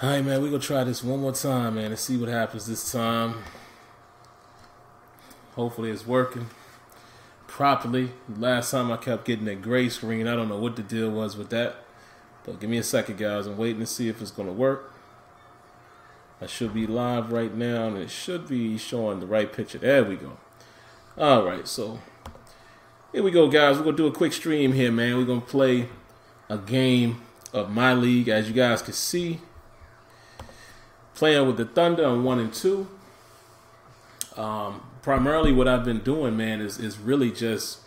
All right, man, we're going to try this one more time, man, and see what happens this time. Hopefully it's working properly. Last time I kept getting that gray screen. I don't know what the deal was with that. But give me a second, guys. I'm waiting to see if it's going to work. I should be live right now, and it should be showing the right picture. There we go. All right, so here we go, guys. We're going to do a quick stream here, man. We're going to play a game of MyLeague, as you guys can see. Playing with the Thunder on 1 and 2. Primarily what I've been doing, man, is really just,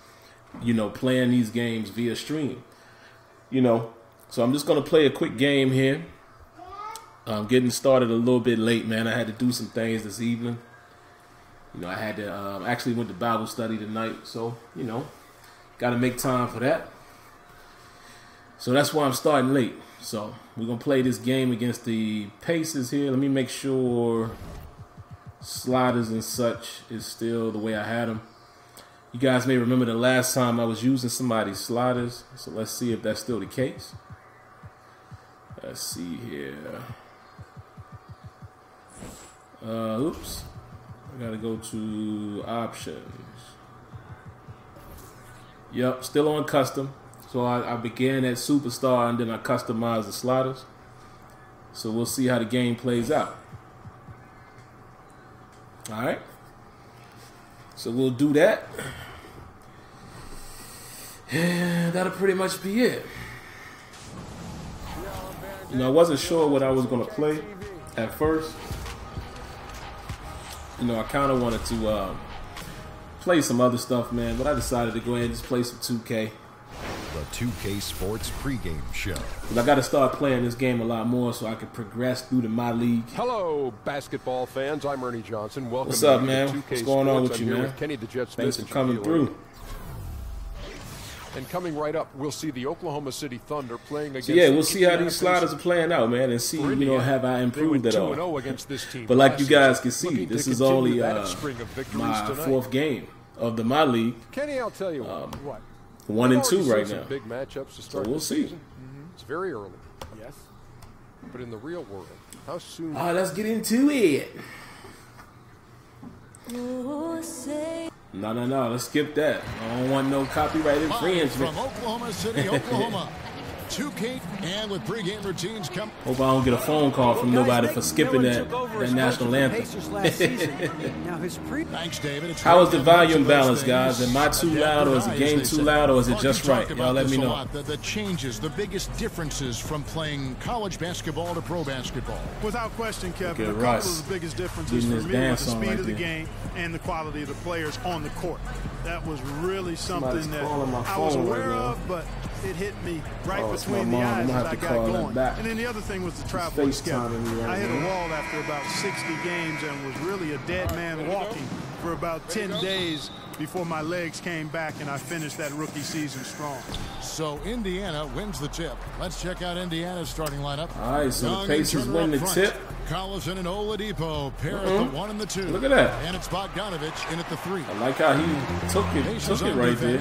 playing these games via stream. So I'm just going to play a quick game here. I'm getting started a little bit late, man. I had to do some things this evening. I had to actually went to Bible study tonight. So, got to make time for that. So that's why I'm starting late. So we're going to play this game against the Pacers here. Let me make sure sliders and such is still the way I had them. You guys may remember the last time I was using somebody's sliders. So let's see if that's still the case. Let's see here. Oops. I got to go to options. Yep, still on custom. So I began at Superstar and then I customized the sliders. So we'll see how the game plays out. Alright. So we'll do that. And that'll pretty much be it. I wasn't sure what I was going to play at first. I kind of wanted to play some other stuff, man. But I decided to go ahead and just play some 2K. The 2K Sports pregame show. I got to start playing this game a lot more so I can progress through to MyLeague. Hello, basketball fans. I'm Ernie Johnson. Welcome. What's up, to man? 2K What's going on with I'm you, here man? With Kenny the Jet Smith. Thanks for coming through. And coming right up, we'll see the Oklahoma City Thunder playing against. So yeah, we'll see how these sliders are playing out, man, and see, have I improved at all. Against this team. But like you guys can see, this is only my 4th game of the MyLeague. Kenny, I'll tell you what. 1 and 2 right now. Big matchups to start. So we'll see. It's very early. Yes. But in the real world, how soon? Let's get into it. No. Let's skip that. I don't want no copyright infringement. From Oklahoma City, Oklahoma. 2K and with pregame routines come. Hope I don't get a phone call from nobody for skipping that national anthem. Thanks, David. How is the volume balance, guys? Am I too loud, or is the game too loud, or is it just right? Y'all let me know. The changes, the biggest differences from playing college basketball to pro basketball. Without question, Kevin, a couple of the biggest differences for me were the speed of the game and the quality of the players on the court. That was really something that I was aware of, but it hit me right between the eyes as I got going. And then the other thing was the travel schedule. I hit a wall after about 60 games and was really a dead man walking for about 10 days before my legs came back and I finished that rookie season strong. So Indiana wins the tip. Let's check out Indiana's starting lineup. All right, so the Pacers win the tip. Collison and Oladipo pair at the 1 and the 2. Look at that. And it's Bogdanovich in at the 3. I like how he took it right there.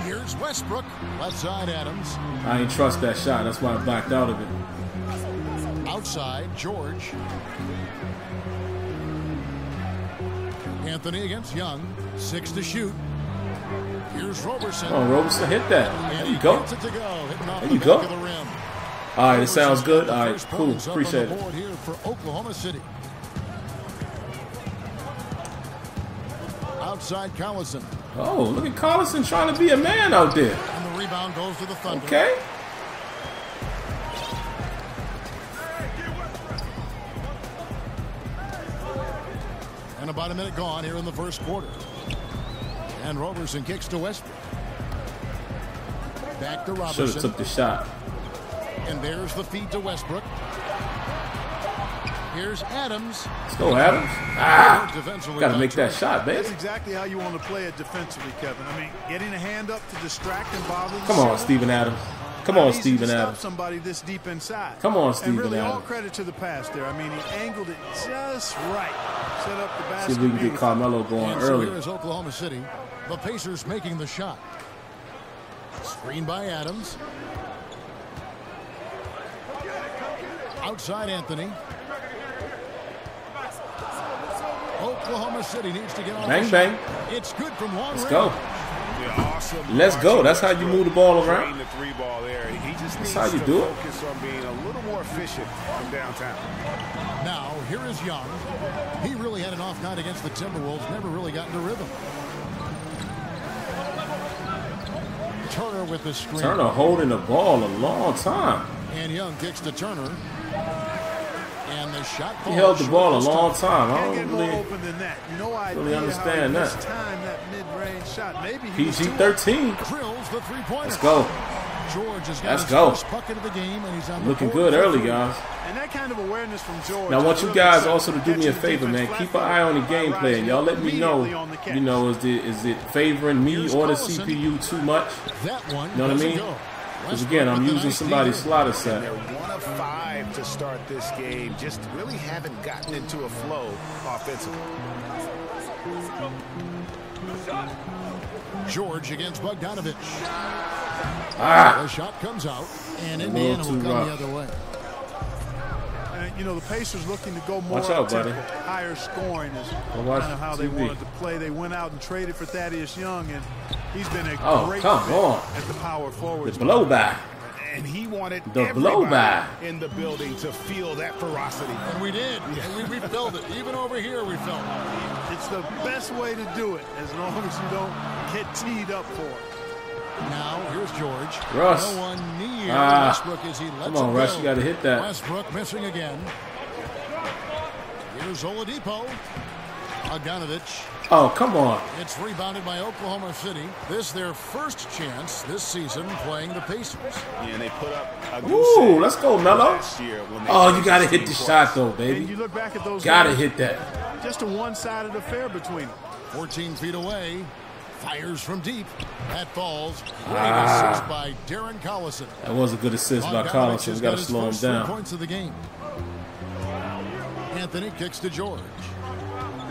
Here's Westbrook, left side Adams. I ain't trust that shot. That's why I backed out of it. Outside, George. Anthony against Young. 6 to shoot. Here's Roberson. Oh, Roberson hit that. There you go. There you go. All right, it sounds good. All right, cool. Appreciate it. Here for Oklahoma City. Outside Collison. Oh, look at Collison trying to be a man out there. And the rebound goes to the Thunder. Okay. And about a minute gone here in the first quarter. And Roberson kicks to Westbrook. Back to Roberson. Should have took the shot. And there's the feed to Westbrook. Here's Adams. Let's go, Adams. Got to make that shot, baby. That's exactly how you want to play it defensively, Kevin. I mean, getting a hand up to distract and bother the Come on, Steven Adams. Come on, Steven Adams. Somebody this deep inside. Come on, Steven Adams. And really, all credit to the pass there. I mean, he angled it just right. Set up the basket. See if we can get Carmelo going early. Here is Oklahoma City. The Pacers making the shot. Screen by Adams. Outside Anthony. Oklahoma City needs to get on. Bang, bang. It's good from long Let's range. go. Let's go. That's how you move the ball around. That's how you do it. Focus on being a little more efficient from downtown. Now, here is Young. He really had an off night against the Timberwolves. Never really got into rhythm. Turner with the screen. Turner holding the ball a long time. And Young kicks to Turner. And the shot He held the ball a long time. I don't really understand that. PG-13. Let's go. George has got Let's his go. first bucket of the game, and he's on Looking good early, guys. And that kind of awareness from George. Now, I want you guys also to do me a favor, man. Keep an eye on the gameplay, and y'all let me know. You know, is it favoring me or the CPU too much? That one, you know what I mean? Because again, I'm using somebody's slaughter set. They're 1 of 5 to start this game. Just really haven't gotten into a flow offensively. George against Bogdanovich. Ah, The shot comes out, and Indiana will come the other way. You know, the Pacers looking to go more Watch out, buddy. higher scoring is kind watch of how they TV. wanted to play. They went out and traded for Thaddeus Young, and he's been a great come fit on. at the power forward. the blow by. And he wanted The blow-by. in the building to feel that ferocity. And we did. And we felt it. Even over here, we felt it. It's the best way to do it, as long as you don't get teed up for it. Now, here's George. Russ. No one near Westbrook as he lets Come on, it Russ. go. You got to hit that. Westbrook missing again. Here's Oladipo. Bogdanovich. Oh, come on. It's rebounded by Oklahoma City. This their first chance this season playing the Pacers. And they put up a good Ooh, set let's go, Melo. last year when they Oh, you faced got to the hit the same shot, though, And baby. you look back at those Got to games, hit that. just a one-sided affair between them. 14 feet away. Fires from deep. That falls. Great assist by Darren Collison. That was a good assist by Bogdanovich Collins. has We got to his slow him first 3 down. points of the game. Anthony kicks to George.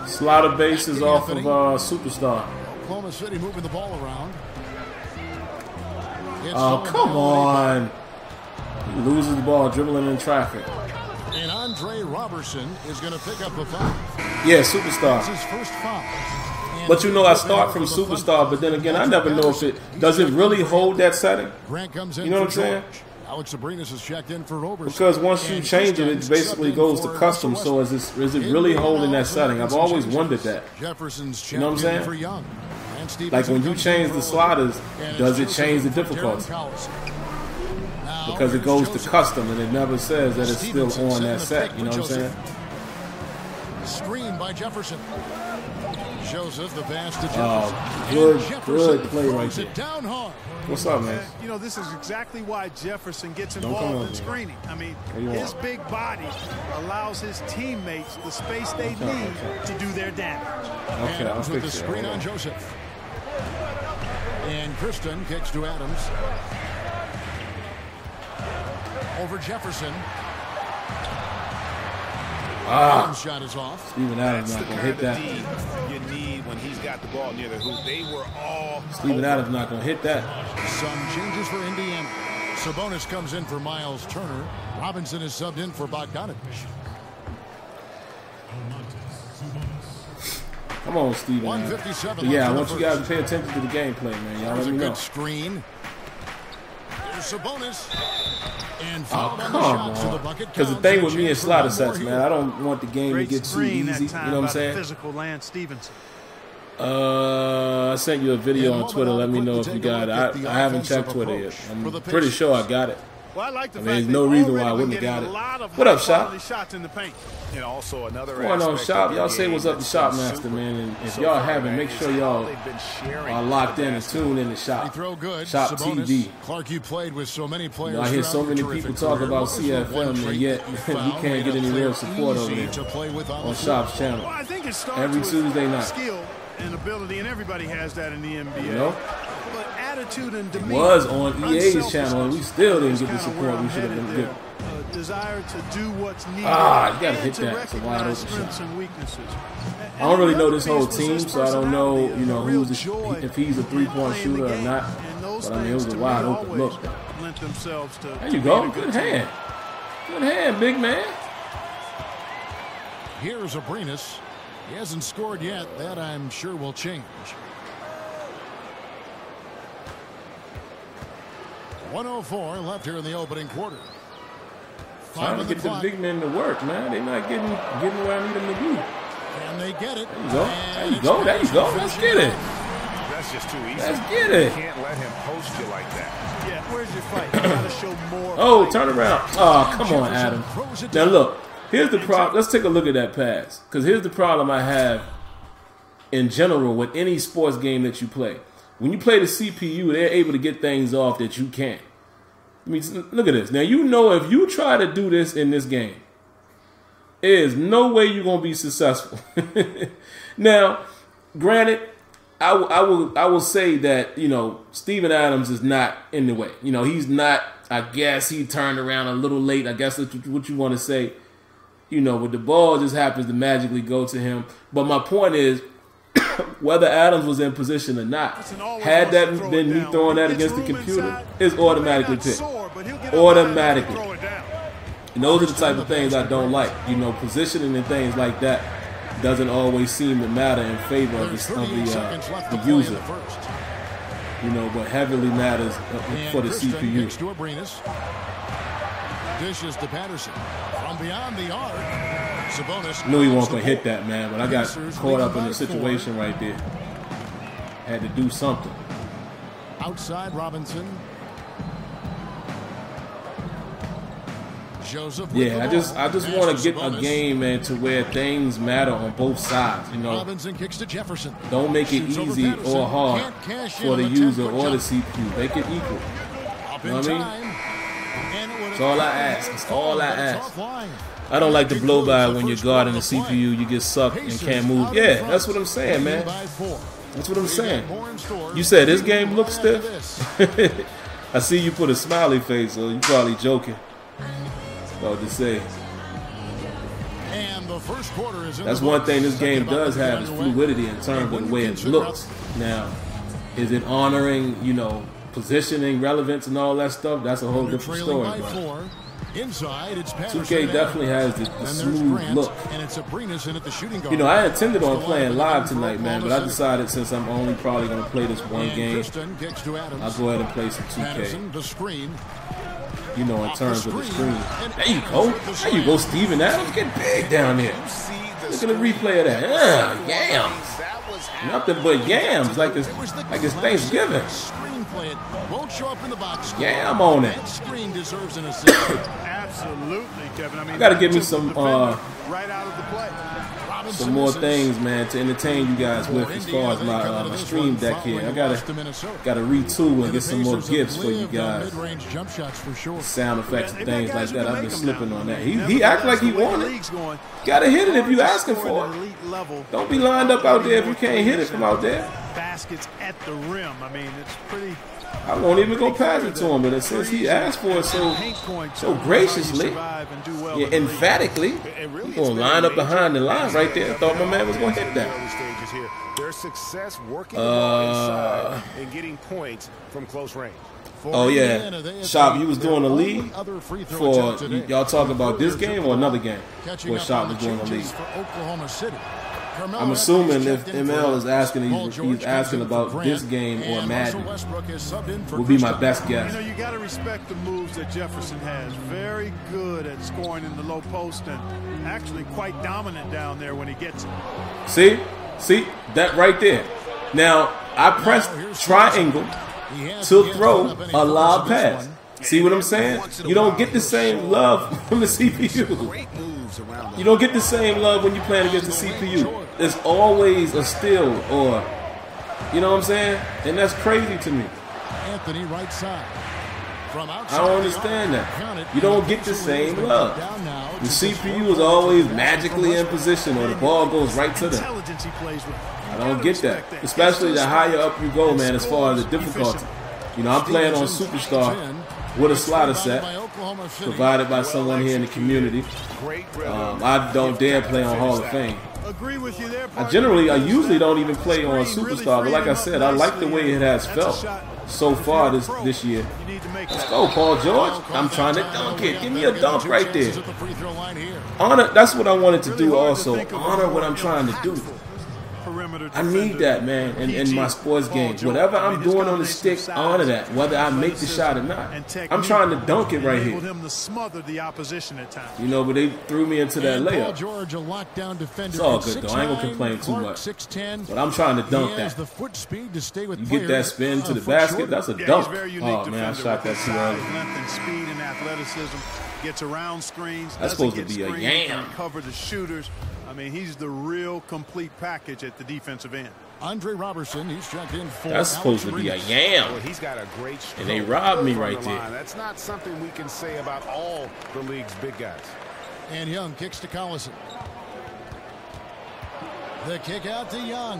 Slaughter base is off of Superstar. Oklahoma City moving the ball around. It's Oh, Solomon come Oladipo. on. He loses the ball dribbling in traffic. And Andre Robertson is going to pick up a foul. Yeah, That's Superstar. his first foul. And But you know, I start from Superstar, but then again, I never know if does it really hold that setting? Grant comes in You know for what I'm saying? George. Alex Sabrinas is checked in for Roberson. Because once you And change it, it Christian's basically subbed in goes to for custom. Russell So is it really holding that setting? I've always wondered that. Jefferson's You know what I'm checked in saying? for Young. And Stevenson Like when you comes change in the for sliders, and does it it's change the Joseph for difficulty? Darren Collison. Now Because it here's goes to Joseph. custom and it never says that it's still Stevenson on setting that the set. pick You know for what I'm saying? Joseph. Screen by Jefferson. Joseph the pass to Jefferson. Oh, And good Jefferson play right throws there. it down hard. What's up, man? You know, this is exactly why Jefferson gets Don't come involved over in here. screening. I mean, What do you his want? big body allows his teammates the space they need to do their damage. Okay, I'll Adams with the fix it. screen Hold on on. Joseph. And Kristen kicks to Adams. Over Jefferson. Adams shot is off. Steven Adams not going to hit that. you need when he's got the ball near the hoop. They were all Steven Adams not going to hit that. Some changes for Indiana. Sabonis comes in for Miles Turner. Robinson is subbed in for Bogdanovich. Come on, Steven. 157 Yeah, I left in want the you guys to first. pay attention to the gameplay, man. Y'all There's let a me good know. screen. There's Sabonis. And Oh, fouled on come the shot, so the on. bucket Because the counts. thing And with a me chance is for slaughter one more sets, here. man. I don't want the game Great to get too screen easy. that time You know what I'm by the saying? physical Lance Stevenson. I sent you a video on Twitter. Let me know if you got it. I haven't checked Twitter yet. I'm pretty sure I got it. Well, I like the I mean, fact there's they've no reason why I already wouldn't been have getting got it. a lot of What up, high-quality Shop? shots in the paint. And also another What's going on, aspect Shop? of Y'all the say game what's up to that's Shop been Master, super man. And if so y'all far, haven't, man, make is sure how y'all they've been sharing are locked the in and basketball. tuned in to Free Shop. throw good. Shop Sabonis. TV. Clark, you played with so many players. I hear throughout so your many terrific people talk career. about What was the one CFM, and trait yet that you you found can't made get a any real player support over easy there to play with on on the floor? Shop's channel. Well, I think it starts Every with Tuesday night. skill and ability, and everybody has that in the NBA. You know? But attitude and It demeanor. was on EA's channel, and we still didn't get the That's kinda support where we I'm should have been headed getting. there. Desire to do what's needed. You gotta and hit to that. It's a wide recognize open strengths shot. and weaknesses. I don't really know this And whole another piece team, was his so I don't know, personality, you know, a real who's joy if he's a in three-point playing the shooter or game. not. And those But I mean, it was things a to wide me open always look. lent themselves to There you being go. a Good team. hand. Good hand, big man. Here's Abrinas. He hasn't scored yet. That, I'm sure, will change. 1:04 left here in the opening quarter. Trying to get the big men to work, man. They're not getting where I need them to be. And they get it. There you go. There you go. There you go. Let's get it. That's just too easy. Let's get it. You can't let him post you like that. Yeah, where's your fight? You gotta show more. Oh, turn around. Oh, come on, Adam. Now look, here's the problem. Let's take a look at that pass. Because here's the problem I have in general with any sports game that you play. When you play the CPU, they're able to get things off that you can't. I mean, look at this. Now, you know if you try to do this in this game, there is no way you're going to be successful. Now, granted, I will say that, you know, Steven Adams is not in the way. You know, he's not, I guess he turned around a little late. I guess that's what you want to say. You know, but the ball just happens to magically go to him. But my point is, whether Adams was in position or not, had that been me throwing that against the computer, it's automatically picked. Automatically. And those are the type of things I don't like. You know, positioning and things like that doesn't always seem to matter in favor of the user. You know, but heavily matters for the CPU. Dishes to Patterson from beyond the arc. Sabonis Knew he wasn't going to hit that, man, but I got caught up in the situation right there. Had to do something. Outside Robinson. Joseph. Yeah, I just want to get a game, man, to where things matter on both sides. You know, Robinson kicks to Jefferson. Don't make it easy or hard for the user or the CPU. Make it equal. You know what I mean? That's all I ask. That's all I ask. I don't like to blow by when you're guarding the CPU. You get sucked and can't move. Yeah, that's what I'm saying, man. That's what I'm saying. You said this game looks stiff? I see you put a smiley face, so you're probably joking. About to say. That's one thing this game does have is fluidity in terms of the way it looks. Now, is it honoring, you know, positioning, relevance, and all that stuff? That's a whole different story. But 2K definitely has the smooth look. You know, I intended on playing live tonight, man, but I decided since I'm only probably going to play this one game, I'll go ahead and play some 2K. You know, in terms of the screen. There you go. There you go, Steven Adams. Get big down there. Look at the replay of that. Yams. Nothing but yams, like it's Thanksgiving. Yam on it. Absolutely, Kevin. I mean, I gotta give me some right out of the play. Some more things, man, to entertain you guys with as far as my stream deck here. I gotta retool and get some more gifts for you guys. Sound effects and things like that. I've been slipping on that. He act like he want it. Gotta hit it if you asking for it. Don't be lined up out there if you can't hit it from out there. Baskets at the rim. I mean, it's pretty. I won't even go pass it to him, but since he asked for it so graciously, yeah, emphatically, he's going to line up behind the line right there. I thought my man was going to hit that. Their success working inside and getting points from close range. Oh, yeah. Shop, you was doing a league for, y'all talking about this game or another game where Shop was doing a league? I'm assuming if ML is asking, he's asking about this game or Madden. Would be my best guess. You know, you got to respect the moves that Jefferson has. Very good at scoring in the low post and actually quite dominant down there when he gets it. See that right there. Now I pressed triangle to throw a lob pass. See what I'm saying? You don't get the same love from the CPU. You don't get the same love when you're playing against the CPU. There's always a steal or, you know what I'm saying? And that's crazy to me. Anthony right side. I don't understand that. You don't get the same love. The CPU is always magically in position or the ball goes right to them. I don't get that. Especially the higher up you go, man, as far as the difficulty. You know, I'm playing on Superstar with a slider set provided by someone here in the community. I don't dare play on Hall of Fame. I usually don't even play on Superstar, but like I said, I like the way it has felt. so far this year. Let's go, Paul George. I'm trying to dunk it. Give me a dunk right there. Honor. That's what I wanted to do also. Honor what I'm trying to do. I need that, man, in my sports games. Whatever I'm doing on the stick, honor that, whether I make the shot or not. I'm trying to dunk it right here. You know, but they threw me into that layup. It's all good, though. I ain't going to complain too much. But I'm trying to dunk that. You get that spin to the basket, that's a dunk. Oh, man, I shot that too early. Gets around screens. That's supposed to be a yam. Cover the shooters. I mean, he's the real complete package at the defensive end. Andre Robertson, he's checked in for. That's supposed to be a yam. Well, he's got a great stroke. And they robbed me right there. That's not something we can say about all the league's big guys. And Young kicks to Collison. The kick out to Young.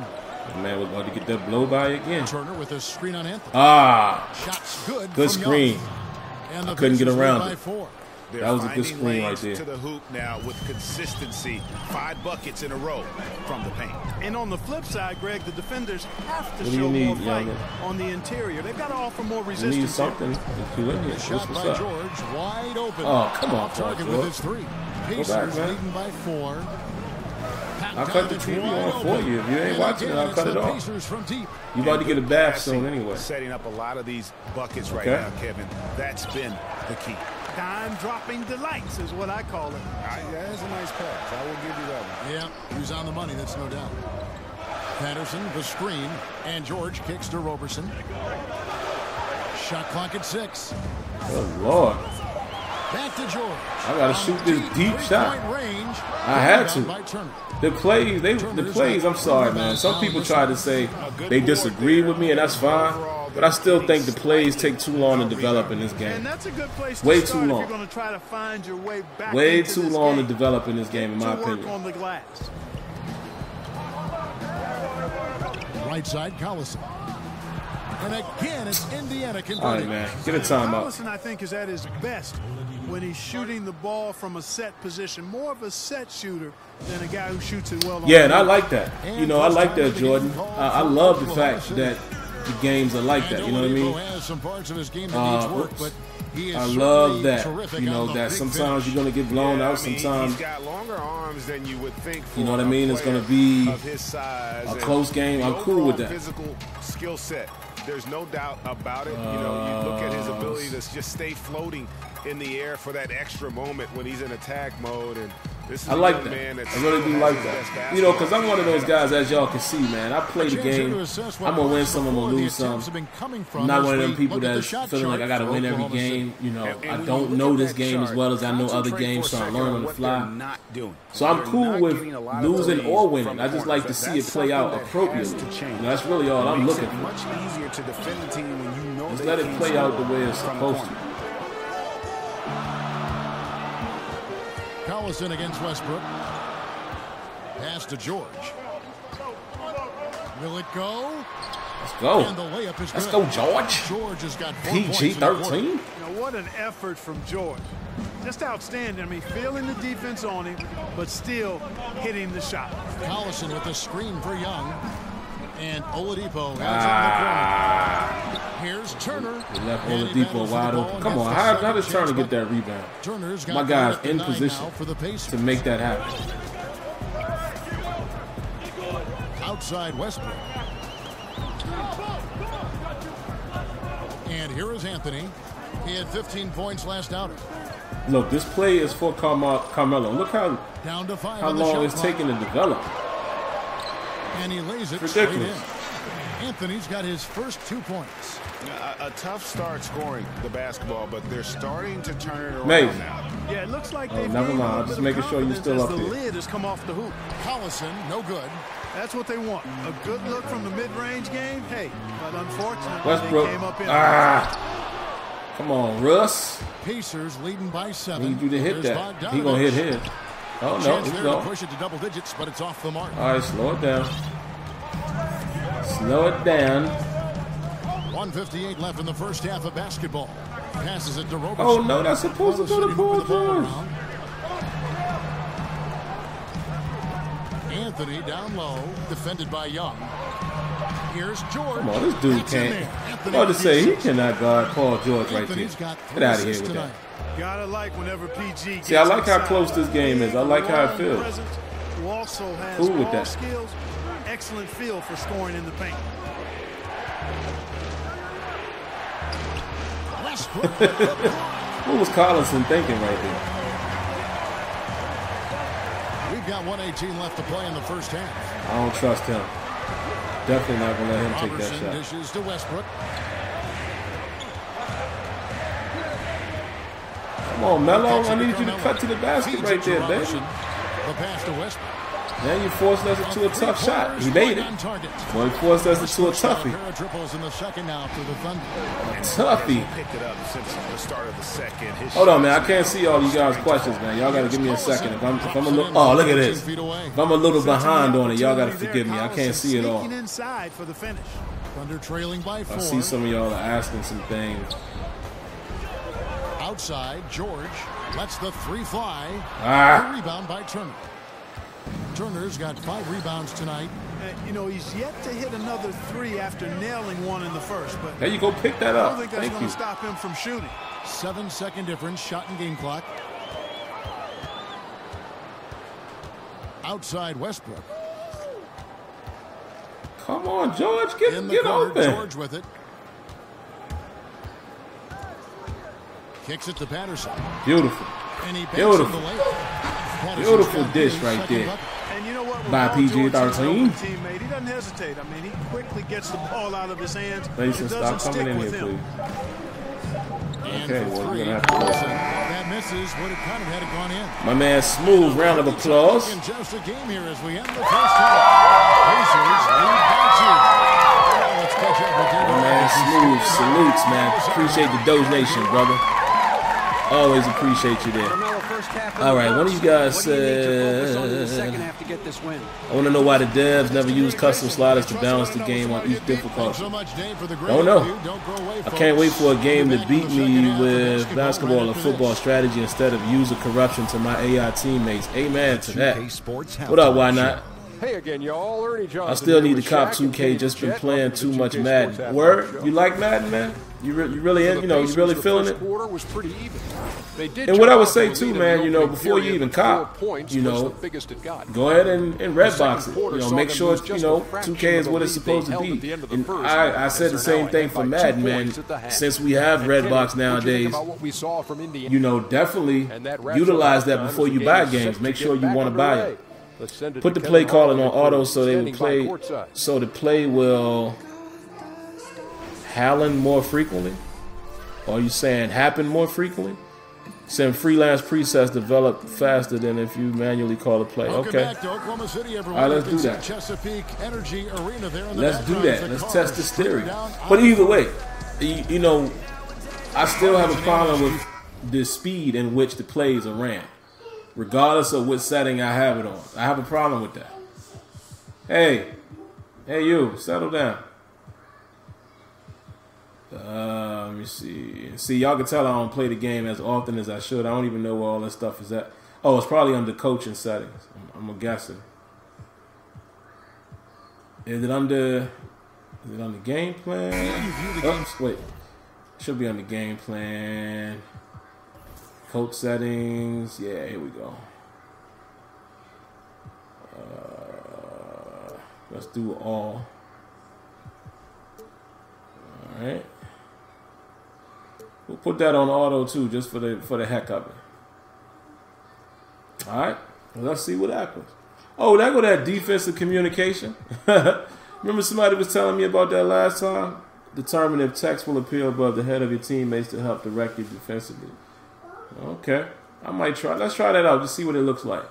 Man, we're about to get that blow by again. Turner with a screen on Anthony. Shots good screen. And I couldn't get around it. They're that was a good screen right there. To the hoop now with consistency. 5 buckets in a row from the paint. And on the flip side, Greg, the defenders have to show more fight on the interior. They've got to offer more resistance. You need something. Shot by George, wide open. Oh, come on, target with his 3. Pacers leading by 4. I'll cut the TV on for you. If you ain't watching it, I'll cut it off. You about to get a bath soon anyway. Setting up a lot of these buckets right now, Kevin. That's been the key. Dime-dropping delights is what I call it. That's a nice pass. I will give you that one. Yeah, he was on the money, that's no doubt. Patterson, the screen, and George kicks to Roberson. Shot clock at 6. Oh, Lord. Back to George. I got to shoot this deep shot. I had to. The plays, I'm sorry, man. Some people try to say they disagree with me, and that's fine. But I still think the plays take too long to develop in this game. And that's a good place to way start too long. If you're going to try to find your way back way too long to develop in this game, in my opinion. On the glass. Right side, Collison. And again, it's Indiana converting. All right, man. Get a timeout. Collison, I think, is at his best when he's shooting the ball from a set position. More of a set shooter than a guy who shoots it well. Yeah, and I like that. You know, I like that, Jordan. I love the fact that the games are like that. You know what I mean? I love that. You know, that sometimes you're going to get blown out. Sometimes, he's got longer arms than you would think. You know what I mean? It's going to be a close game. I'm cool with that. Physical skill set. There's no doubt about it. You know, you look at his ability to just stay floating in the air for that extra moment when he's in attack mode. And this is I like that. I really do like that. You know, because I'm one of those guys, as y'all can see, man. I play the game. I'm going to win some, I'm going to lose some. I'm not one of them people that's feeling like I got to win every game. You know, I don't know this game as well as I know other games, so I learn on the fly. So I'm cool with losing or winning. I just like to see it play out appropriately. You know, that's really all I'm looking for. Just let it play out the way it's supposed to. Collison against Westbrook. Pass to George. Will it go? Let's go. And the layup is Let's good. go, George. George has got PG-13. What an effort from George. Just outstanding. I mean, feeling the defense on him, but still hitting the shot. Collison with the screen for Young. And Oladipo has in the corner. Here's Turner. He left Oladipo wide open. Come on, how does Turner get that rebound? Turner's got my guy's in position to make that happen. Outside Westbrook. And here is Anthony. He had 15 points last outing. Look, this play is for Carmelo. Look how long it's taking to develop. And he lays it ridiculous. Straight in. Anthony's got his first 2 points. A tough start scoring the basketball, but they're starting to turn it around now. Yeah, it looks like they've never mind. I'm just making sure you're still up here. The here. lid has come off the hoop. Collison, no good. That's what they want. A good look from the mid-range game. Hey, but unfortunately, Westbrook. they came up in. Come on, Russ. Pacers leading by 7. Need you to hit that. He gonna hit his. Oh no, he's going to push it to double digits, but it's off the mark. All right, slow it down. Slow it down. 1:58 left in the first half of basketball. Passes it to Roberson. Oh no, that's supposed to go to Paul George. Anthony down low, defended by Young. Here's George. Come on, this dude can't. I'm about to say, he cannot guard Paul George right there. Get out of here with that. Gotta like whenever PG. See, I like how close this game is. I like how it feels. Who also has cool with that. Skills, excellent feel for scoring in the paint. What was Collinson thinking right there? We've got 1:18 left to play in the first half. I don't trust him. Definitely not gonna let him take that shot. Dishes to Westbrook. Come on, Melo. I need you to cut to the basket right there, baby. The pass to Westbrook. Now you forced us into a tough shot. He made it. Well, he forced us into a toughie. Toughie. Hold on, man. I can't see all you guys' questions, man. Y'all got to give me a second. If I'm a little, oh, look at this. If I'm a little behind on it, y'all got to forgive me. I can't see it all. I see some of y'all are asking some things. Outside, George lets the three fly. Ah. Rebound by Turner. Turner's got 5 rebounds tonight. You know, he's yet to hit another 3 after nailing one in the first. But there you go, pick that up. I don't think that's going to stop him from shooting. 7-second difference, shot and game clock. Outside Westbrook. Come on, George, get open. George with it. Kicks it to Patterson. Beautiful. Beautiful. Beautiful dish right there. And you know what? By PG-13. Teammate, he doesn't hesitate. I mean, he quickly gets the ball out of his hands. Mason, stop coming in here, please. Okay, well, you're going to have to listen. That misses. Would have kind of had it gone in. My man Smooth, round of applause. Just a game here as we end the first half. Pacers lead by 2. Let's catch up with you. My man Smooth, salutes, man. Appreciate the donation, brother. Always appreciate you there. All right, one of you guys said, I want to know why the devs never use custom sliders to balance the game on each difficulty. Don't know. I can't wait for a game to beat me with basketball or football strategy instead of user corruption to my AI teammates. Amen to that. What up, why not? Hey again, y'all. Ernie Johnson. I still need to cop 2K. Just been playing too much Madden. Word? You like Madden, man? You really, you really feeling it? And what I would say too, man, before you even cop, go ahead and red box it. Make sure 2K is what it's supposed to be. And I said the same thing for Madden, man. Since we have red box nowadays, definitely utilize that before you buy games. Make sure you want to buy it. Put the play calling on auto so they will play. So the play will happen more frequently. Or are you saying happen more frequently? Send freelance presets develop faster than if you manually call a play. Okay. All right, let's do that. Let's do that. Let's test this theory. But either way, I still have a problem with the speed in which the plays are ran, regardless of what setting I have it on. I have a problem with that. Hey, you, settle down. Let me see. See, y'all can tell I don't play the game as often as I should. I don't even know where all this stuff is at. Oh, it's probably under coaching settings. I'm guessing. Is it under game plan? Oops, wait. It should be under game plan. Coach settings. Yeah, here we go. Let's do all. All right. We'll put that on auto too, just for the heck of it. All right. Well, let's see what happens. Oh, there go that defensive communication. Remember somebody was telling me about that last time? Determine if text will appear above the head of your teammates to help direct you defensively. Okay. I might try. Let's try that out to see what it looks like.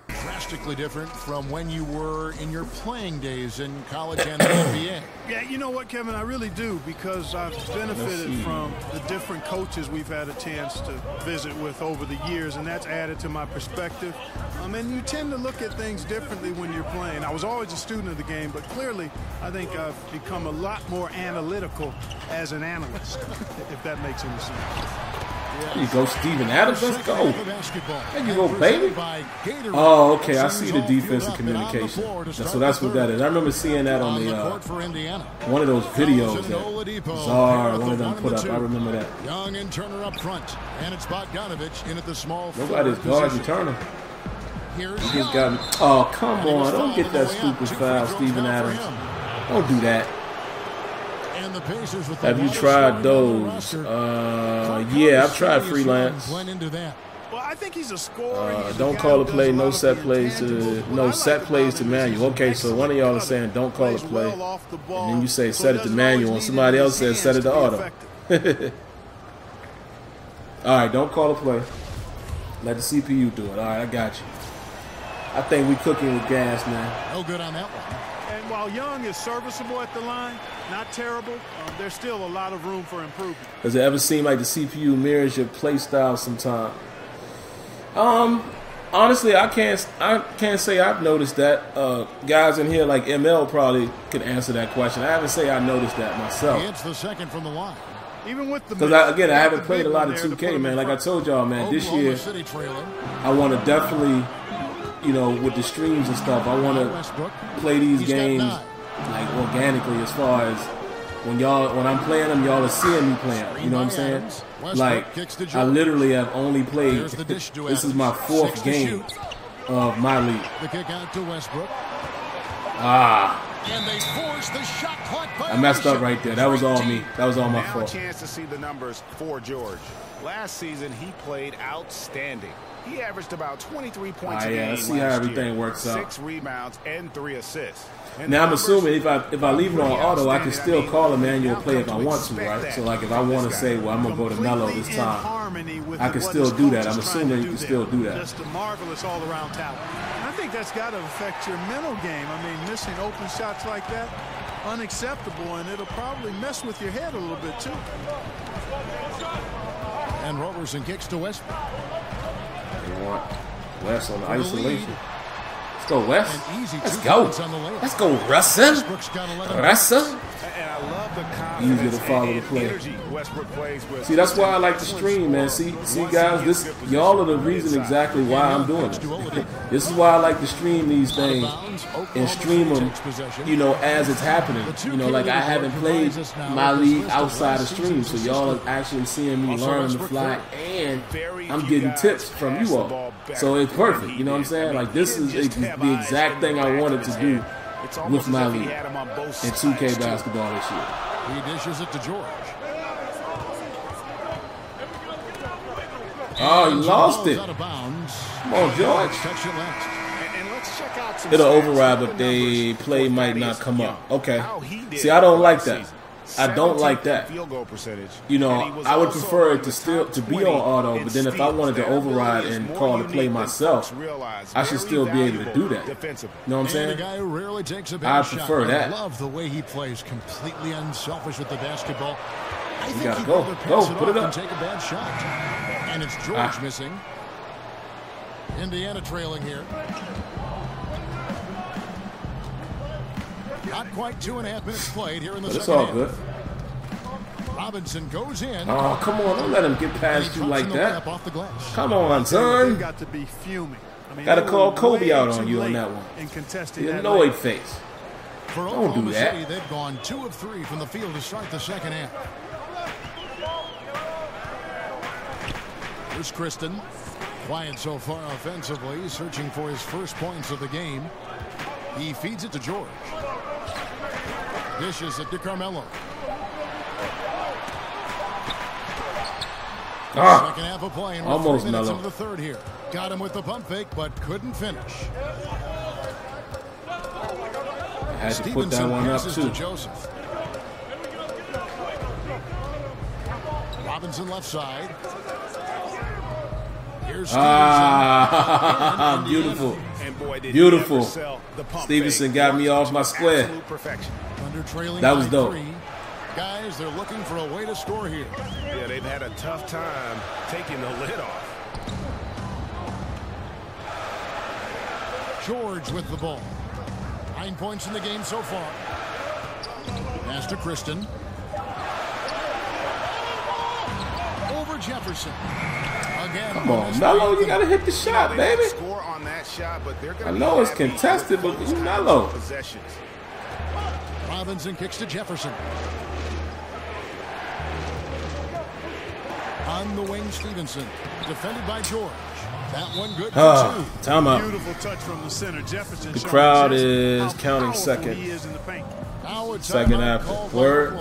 Drastically different from when you were in your playing days in college and the NBA. Yeah, you know what, Kevin? I really do, because I've benefited from the different coaches we've had a chance to visit with over the years, and that's added to my perspective. And you tend to look at things differently when you're playing. I was always a student of the game, but clearly I think I've become a lot more analytical as an analyst, if that makes any sense. There you go, Steven Adams. Let's go. There you go, baby. Oh, okay. I see the defensive communication. So that's what that is. I remember seeing that on the one of those videos that Czar, one of them put up. I remember that. Young and Turner up front, and it's Bogdanovich in at the small. Nobody's guarding Turner. He just got me. Oh, come on. Don't get that stupid foul, Steven Adams. Don't do that. Have you tried those? Yeah, I've tried freelance. Well, I think he's a scorer. Don't call a play, no set plays to manual. Okay, so one of y'all is saying don't call a play, and then you say set it to manual, and somebody else says set it to auto. All right, don't call a play. Let the CPU do it. All right, I got you. I think we cooking with gas, man. No good on that one. And while Young is serviceable at the line, not terrible, there's still a lot of room for improvement. Does it ever seem like the CPU mirrors your play style sometime? Honestly, I can't say I've noticed that. Guys in here like ML probably could answer that question. I haven't say I noticed that myself. It's the second from the line. Even with the because I haven't played a lot of 2K, man. Like I told y'all, man, this year I want to definitely, you know, with the streams and stuff, I want to play these games like organically, as far as when I'm playing them, y'all are seeing me playing. You know what I'm saying? Like I literally have only played. This is my 4th game of MyLeague. The kick out to Westbrook. And they forced the shot clock. I messed up right there. That was all me. That was all my fault. Now a chance to see the numbers for George. Last season, he played outstanding. He averaged about 23 points a game. Let's see how everything works out. 6 rebounds and 3 assists. And now I'm assuming if I leave it on auto, I can still call a manual play if I want to, right? So like if I want to say, well, I'm gonna go to Melo this time, I can still do that. I'm assuming you can still do that. Just a marvelous all-around talent. I think that's got to affect your mental game. I mean, missing open shots like that, unacceptable, and it'll probably mess with your head a little bit too. And Roberson kicks to Westbrook. You want West on the isolation. Let's go, West. Let's go. Let's go, Russell. Russell. Easier to follow the play. See, that's why I like to stream, man. See, guys, y'all are the reason exactly why I'm doing this. This is why I like to stream these things and stream them, you know, as it's happening. You know, like I haven't played MyLeague outside of stream, so y'all are actually seeing me learn on the fly, and I'm getting tips from you all. So it's perfect. You know what I'm saying? Like this is the exact thing I wanted to do with MyLeague and 2K basketball this year. He dishes it to George. Oh, he lost it. Come on, George. It'll override, but the play might not come up. Okay. See, I don't like that. I don't like that. You know, I would prefer it to be on auto, but then if I wanted to override and call the play myself, I should still be able to do that. You know what I'm saying? I prefer that. I love the way he plays, completely unselfish with the basketball. You gotta go, put it up. Take a bad shot, and it's George missing. Indiana trailing here. Not quite 2.5 minutes played here in the second. It's all good. Robinson goes in. Oh, come on. Don't let him get past you like that. Come on, son. Got to be fuming. Got to call Kobe out on you on that one. The annoyed face. Don't do that. They've gone 2 of 3 from the field to start the second half. Here's Kristen. Quiet so far offensively, searching for his first points of the game. He feeds it to George. Dishes it to Carmelo. Second half of play, and almost 3 minutes Melo. into the third here. Got him with the pump fake, but couldn't finish. Had to put that one up too. Joseph. Robinson left side. Here's beautiful. Beautiful. Stevenson got me off my square. That was dope. Guys, they're looking for a way to score here. Yeah, they've had a tough time taking the lid off. George with the ball. 9 points in the game so far. Pass to Kristen. Over Jefferson. Again, come on, Melo, you gotta hit the shot, baby. Score on that shot, but they're I know it's contested, but you Melo. Robinson kicks to Jefferson. On the wing, Stevenson. Defended by George. That one good for two. Timeout. Beautiful touch from the center. Jefferson. The crowd is counting second. Second after. Word.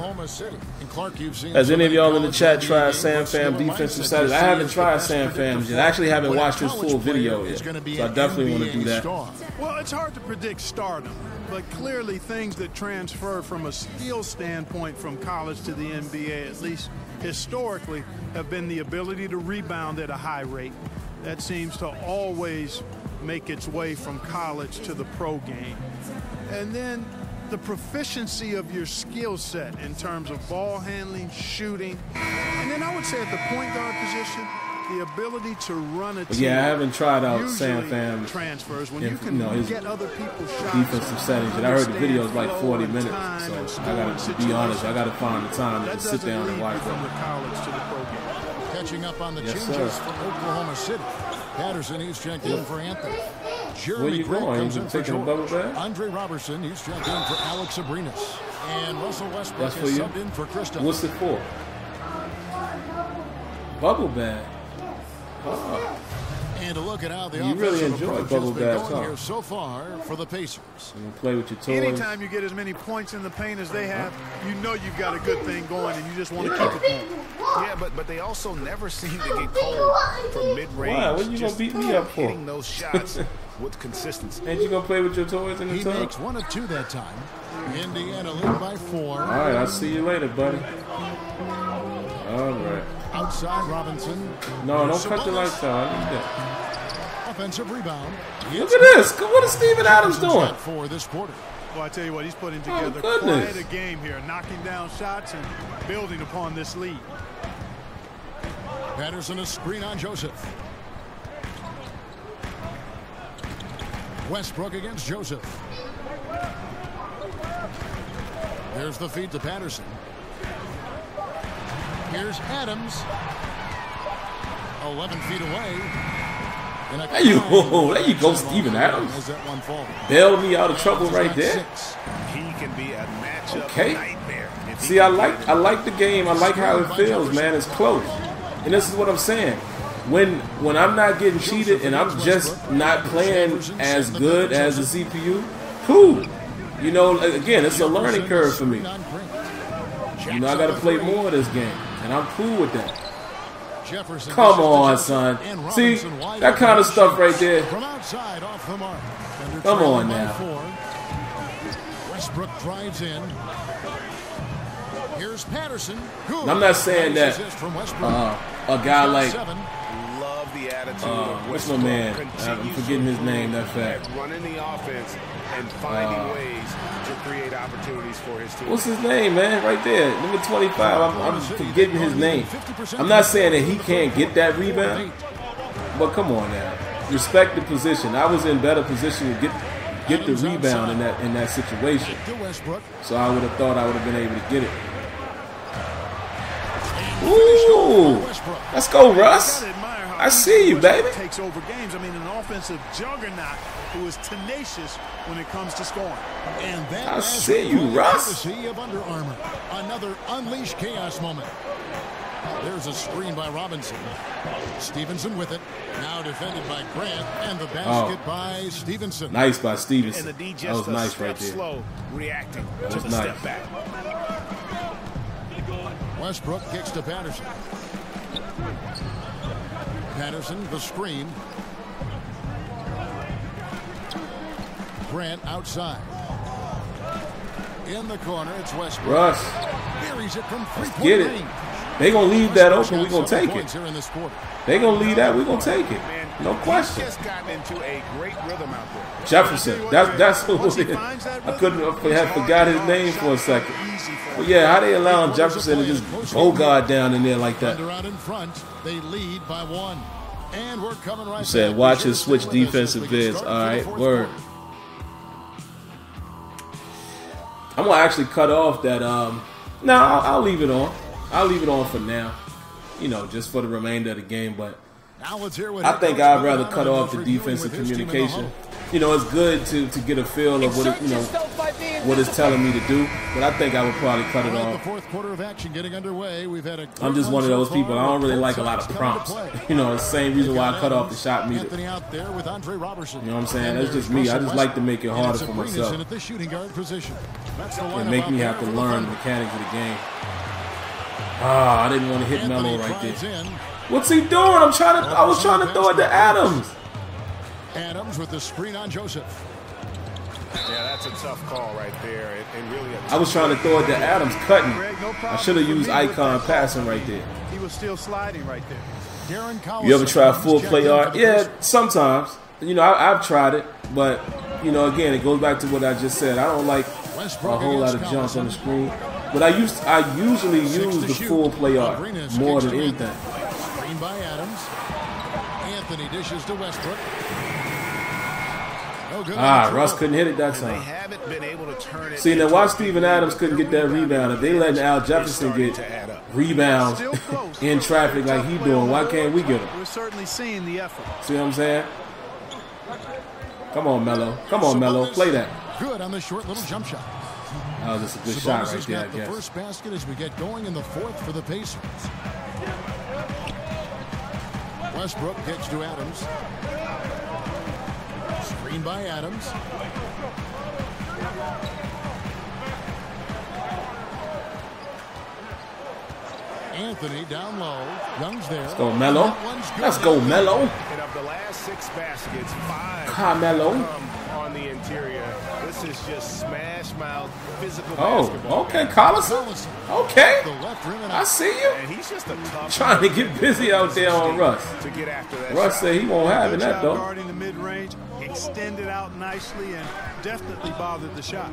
Has any of y'all in the chat tried Sam Fam defensive settings? I haven't tried Sam Fam yet. I actually haven't watched his full video yet. So I definitely want to do that. Well, it's hard to predict stardom, but clearly things that transfer from a skill standpoint from college to the NBA, at least historically, have been the ability to rebound at a high rate. That seems to always make its way from college to the pro game. And then the proficiency of your skill set in terms of ball handling, shooting, and then I would say at the point guard position, the ability to run a team. Yeah, I haven't tried out Sam Fam transfers when you can get other people's shots, defensive settings. And I heard the video is like 40 minutes, so I gotta be honest. I gotta find the time to just sit down and watch from the it. college to the pro game. Catching up on the changes for Oklahoma City. Patterson, he's checked in for Anthony. Jeremy Grant comes in for George. Andre Robertson, he's checked in for Alex Abrinas. And Russell Westbrook is subbed in for Kristoff. What's it for? Bubble bag. Oh. And to look at how the you really enjoy bubble bags, here so far for the Pacers. You can play with your toys. Anytime you get as many points in the paint as they have, you know you've got a good thing going, and you just want to keep it going. Yeah, but they also never seem to get cold from mid-range. Why? What are you gonna beat me up for? Hitting those shots with consistency. Ain't you gonna play with your toys in the tub? He makes 1 of 2 that time. Indiana lead by 4. All right, I'll see you later, buddy. All right. Outside Robinson. No, don't cut the lights out. I need that. Offensive rebound. Look at this. What is Steven Adams doing? For this quarter. Well, I tell you what, he's putting together quite a game here, knocking down shots and building upon this lead. Patterson, a screen on Joseph. Westbrook against Joseph. There's the feed to Patterson. Here's Adams. 11 feet away. There you go, Steven Adams. Bailed me out of trouble right there. He can be a matchup nightmare. See, I like the game. I like how it feels, man. It's close. And this is what I'm saying. When I'm not getting cheated and I'm just not playing as good as the CPU, cool. You know, again, it's a learning curve for me. You know, I got to play more of this game, and I'm cool with that. Come on, son. See, that kind of stuff right there. Come on now. Westbrook drives in. Here's Patterson. I'm not saying that a guy like what's my man? I'm forgetting his name. That fact. Running the offense and finding ways to create opportunities for his team. What's his name, man? Right there, number 25. I'm forgetting his name. I'm not saying that he can't get that rebound, but come on now, respect the position. I was in better position to get the rebound in that situation. So I would have thought I would have been able to get it. Ooh, let's go, Russ. I see you, baby. Takes over games. I mean, an offensive juggernaut who is tenacious when it comes to scoring. And that I see you, Russ. Of Under Armour. Another unleash chaos moment. There's a screen by Robinson. Stevenson with it. Now defended by Grant, and the basket by Stevenson. Nice by Stevenson. And the D that was nice right there. Slow, reacting that to was the nice. step back. Westbrook kicks to Patterson. Patterson, the screen. Grant outside. In the corner, it's Westbrook. Russ, Buries it from get it. They gonna leave that open. We gonna take it. They gonna leave that. We gonna take it. No question. He's just gotten into a great rhythm out there. Jefferson. That's who it is. I forgot his name for a second. But yeah, how they allowing Jefferson to just bogart down in there like that? Out in front, they lead by 1. And we're coming right. You said watch his switch defensive vids. All right, word. I'm gonna actually cut off that. No, I'll leave it on. I'll leave it on for now. you know, just for the remainder of the game. But now let's hear what I think I'd rather cut off the defensive communication. You know, it's good to get a feel of what it, you know, what it's telling me to do, but I think I would probably cut it off. The fourth quarter of action getting underway. We've had I'm just one of those people. I don't really like a lot of prompts. You know, it's the same reason why I cut off the shot meter. You know what I'm saying? That's just me. I just like to make it harder for myself. And make me have to learn the mechanics of the game. Ah, I didn't want to hit Melo right there. What's he doing? I was trying to throw it to Adams. Adams with the screen on Joseph. Yeah, that's a tough call right there. And really I was trying to throw it to Adams cutting. I should have used icon passing right there. He was still sliding right there. You ever try full play art? Yeah, sometimes. You know, I've tried it, but you know, again, it goes back to what I just said. I don't like a whole lot of jumps on the screen, but I usually use the full play art more than anything. Screen by Adams. Anthony dishes to Westbrook. Russ couldn't hit it that time. See, now why Steven Adams couldn't get that rebound? If they letting Al Jefferson get rebounds in traffic like he doing, why can't we get them? We're certainly seeing the effort. See what I'm saying? Come on, Melo. Come on, Melo. Play that. Good on the short little jump shot. That was just a good shot right there, I guess. The first basket as we get going in the fourth for the Pacers. Westbrook gets to Adams. Screen by Adams. Anthony down low. Young's there. Let's go, Melo. Let's go, Melo. And of the last 6 baskets, 5 Carmelo on the interior. This is just smash mouth physical basketball. Oh, okay, Collison. Okay. I see you. And he's just a tough trying to get busy out there on Russ. To get after that Russ said he won't have it that though. Guarding the mid-range, extended out nicely and definitely bothered the shot.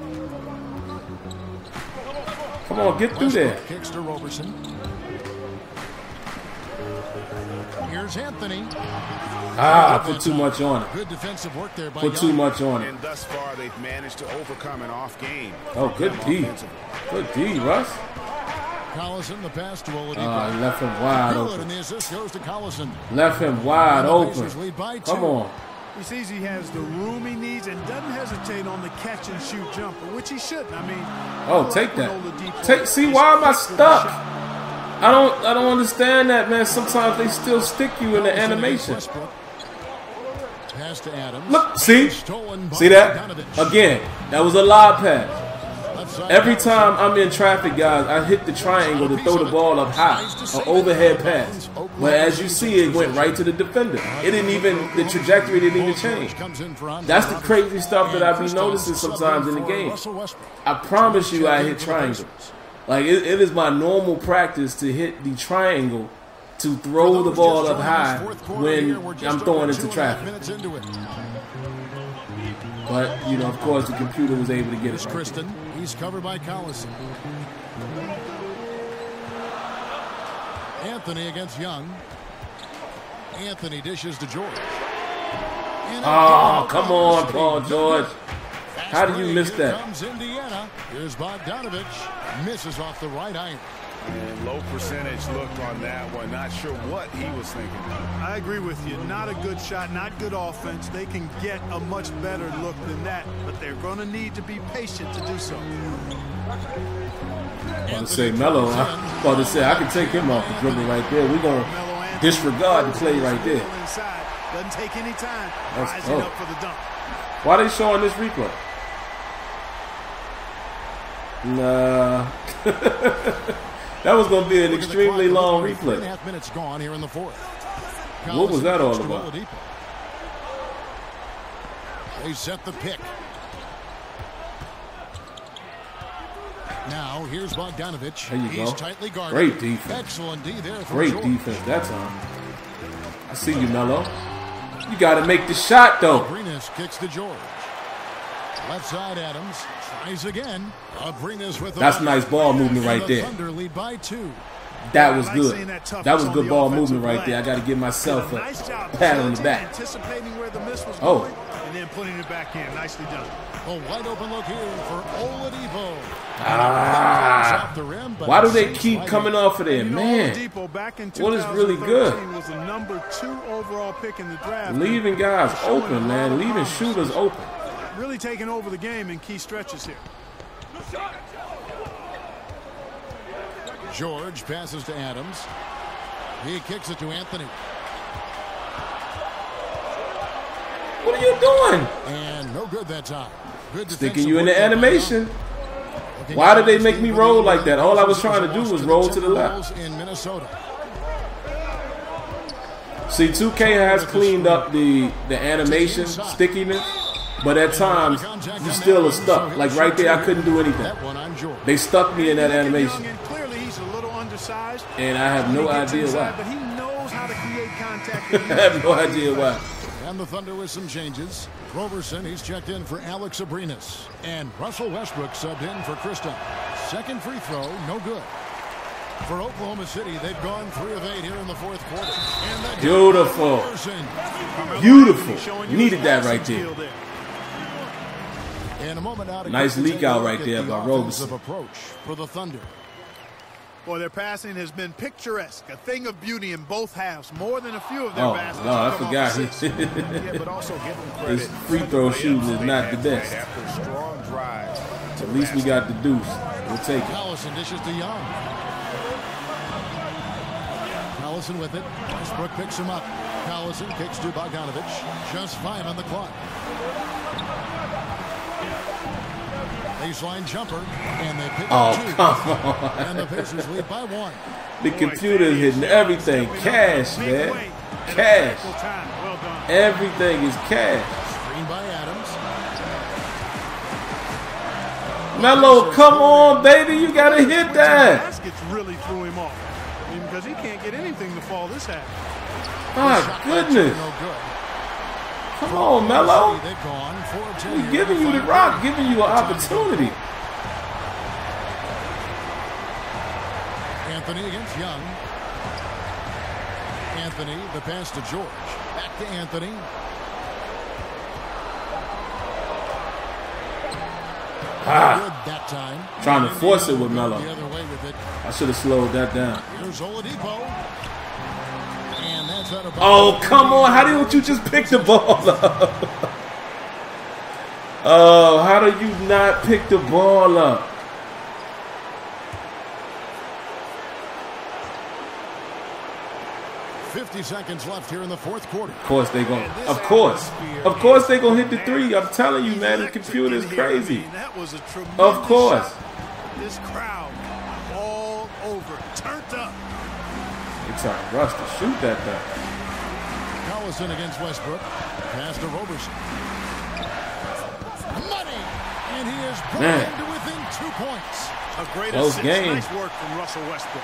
Come on, get through there. Kicks to Roberson. Here's Anthony. Put too much on it. Good defensive work there by Put too much on it. And thus far, they've managed to overcome an off game. Oh, good D. Good D, Russ. Collison, the pass to Oladipo. He left him wide open. And the assist goes to Collison. Left him wide open. Come on. He sees he has the room he needs and doesn't hesitate on the catch and shoot jumper, which he shouldn't. I mean, take that. See, why am I stuck? I don't understand that, man. Sometimes they still stick you in the animation. Pass to Adams. Look, see that? Again, that was a lob pass. Every time I'm in traffic, guys, I hit the triangle to throw the ball up high, an overhead pass. But as you see, it went right to the defender. It didn't even, the trajectory didn't even change. That's the crazy stuff that I be noticing sometimes in the game. I promise you I hit triangles. Like, it is my normal practice to hit the triangle to throw the ball up high when I'm throwing into traffic. But, you know, of course, the computer was able to get it. Kristen, he's covered by Collison. Anthony against Young. Anthony dishes to George. Oh, come on, Paul George. How do you miss that? Comes Indiana. Here's Bogdanovich. Misses off the right iron. And low percentage look on that one. Not sure what he was thinking. I agree with you. Not a good shot, not good offense. They can get a much better look than that, but they're going to need to be patient to do so. I was about to say, Melo, I can take him off the dribble right there. We're going to disregard the play right there. Doesn't take any time. Rising up for the dunk. Why are they showing this replay? Nah. That was going to be an extremely long replay. 3.5 minutes gone here in the fourth. What was that all about? They set the pick. Now here's Bogdanovich. There you He's go. tightly guarded. Great defense. Excellent D there. Great defense that time. I see you, Melo. You got to make the shot, though. Abrinas kicks to George. Left side, Adams tries again. Abrinas with that's nice ball movement right there. Thunder lead by 2. That was good. That was good ball movement right there. I got to give myself a pat on the back. Anticipating where the miss was going and then putting it back in. Nicely done. A wide open look here for Oladipo. Why do they keep coming off of there, man? What is really good? Was the #2 overall pick in the draft. Leaving guys open, man. Leaving shooters open. Really taking over the game in key stretches here. George passes to Adams. He kicks it to Anthony. What are you doing? And no good that time. Good sticking you in the animation. Why did they make me roll like that? All I was trying to do was roll to the left. In Minnesota. See, 2K has cleaned up the animation stickiness, but at times you still are stuck. Like right there, I couldn't do anything. They stuck me in that animation, and I have no idea why. But he knows how to create contact. I have no idea why. And the Thunder with some changes. Roberson, he's checked in for Alex Abrinas. And Russell Westbrook subbed in for Krista. Second free throw, no good. For Oklahoma City, they've gone 3 of 8 here in the fourth quarter. And beautiful. Beautiful. Needed that right there. And a moment out, nice leak out right there by Roberson. Approach for the Thunder. Boy, their passing has been picturesque, a thing of beauty in both halves, more than a few of their baskets. No, I forgot. His free throw shooting is not the best. At least we got the deuce. We'll take it. Collison dishes to Young. Collison with it. Westbrook picks him up. Collison kicks to Bogdanovich. Just 5 on the clock. Baseline jumper, and they pick up 2. Come on. And the Pacers lead by 1. The computer is hitting everything. Cash, man. Cash. Everything is cash. Screen by Adams. Melo, come on, baby. You got to hit that. Baskets really threw him off. I mean, because he can't get anything to fall this half. My goodness. Come on, Melo. We're giving you the rock, giving you an opportunity. Anthony against Young. Anthony, the pass to George. Back to Anthony. Good that time. Trying to force it with Melo. The other way with it. I should have slowed that down. Here's Oladipo. And that's out of bounds. Oh, come on. How did you just pick the ball up? Oh, how do you not pick the ball up? Seconds left here in the fourth quarter. Of course they going. Of course they gonna hit the 3. I'm telling you, man, the computer is crazy. Of course. This crowd all over, turned up. It's telling Russ to shoot that thing. Collison against Westbrook. Pass to Roberson. Money, and he is brought into within 2 points. A great assist. Nice work from Russell Westbrook.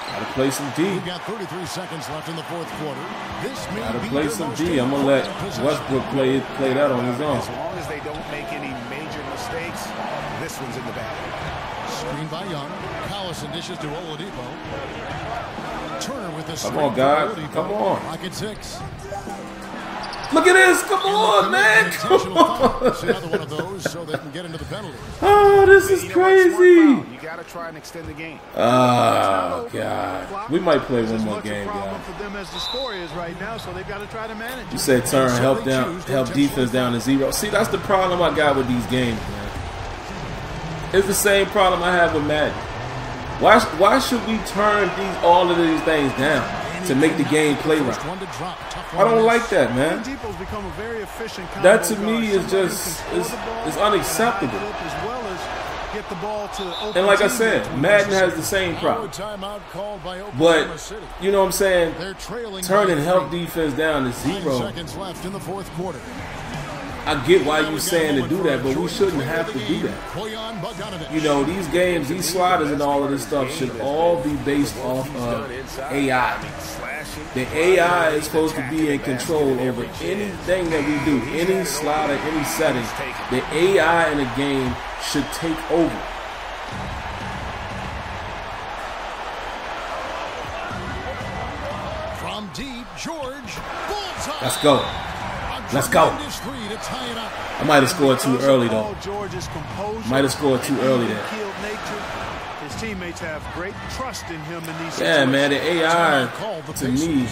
Gotta play some D. We've got 33 seconds left in the fourth quarter. This may Gotta be play some D. I'm gonna let Westbrook play that on his own. As long as they don't make any major mistakes, this one's in the bag. Screen by Young. Collison dishes to Oladipo. Turner with the Come on, guys. Come on. Rocket 6. Look at this. Come on, man. Come on. Another one of those so they can get into the penalty. Oh, this is crazy. You got to try and extend the game. Oh, God. We might play one more game, guys. For them as the score is right now, so they've got to try to manage. You said turn help defense down to 0. See, that's the problem I got with these games, man. It's the same problem I have with Madden. Why should we turn all of these things down to make the game play right? I don't like that, man. That to me is just is unacceptable. And like I said, Madden has the same problem. But you know what I'm saying? Turning help defense down to 0. I get why you're saying to do that, but we shouldn't have to do that. You know, these games, these sliders and all of this stuff should all be based off of AI. The AI is supposed to be in control over anything that we do, any slider, any setting. The AI in the game should take over. From deep, George. Bullseye. Let's go. Let's go. I might have scored too early, though. Might have scored too early there. His teammates have great trust in him in these situations. Man, the AI, to me,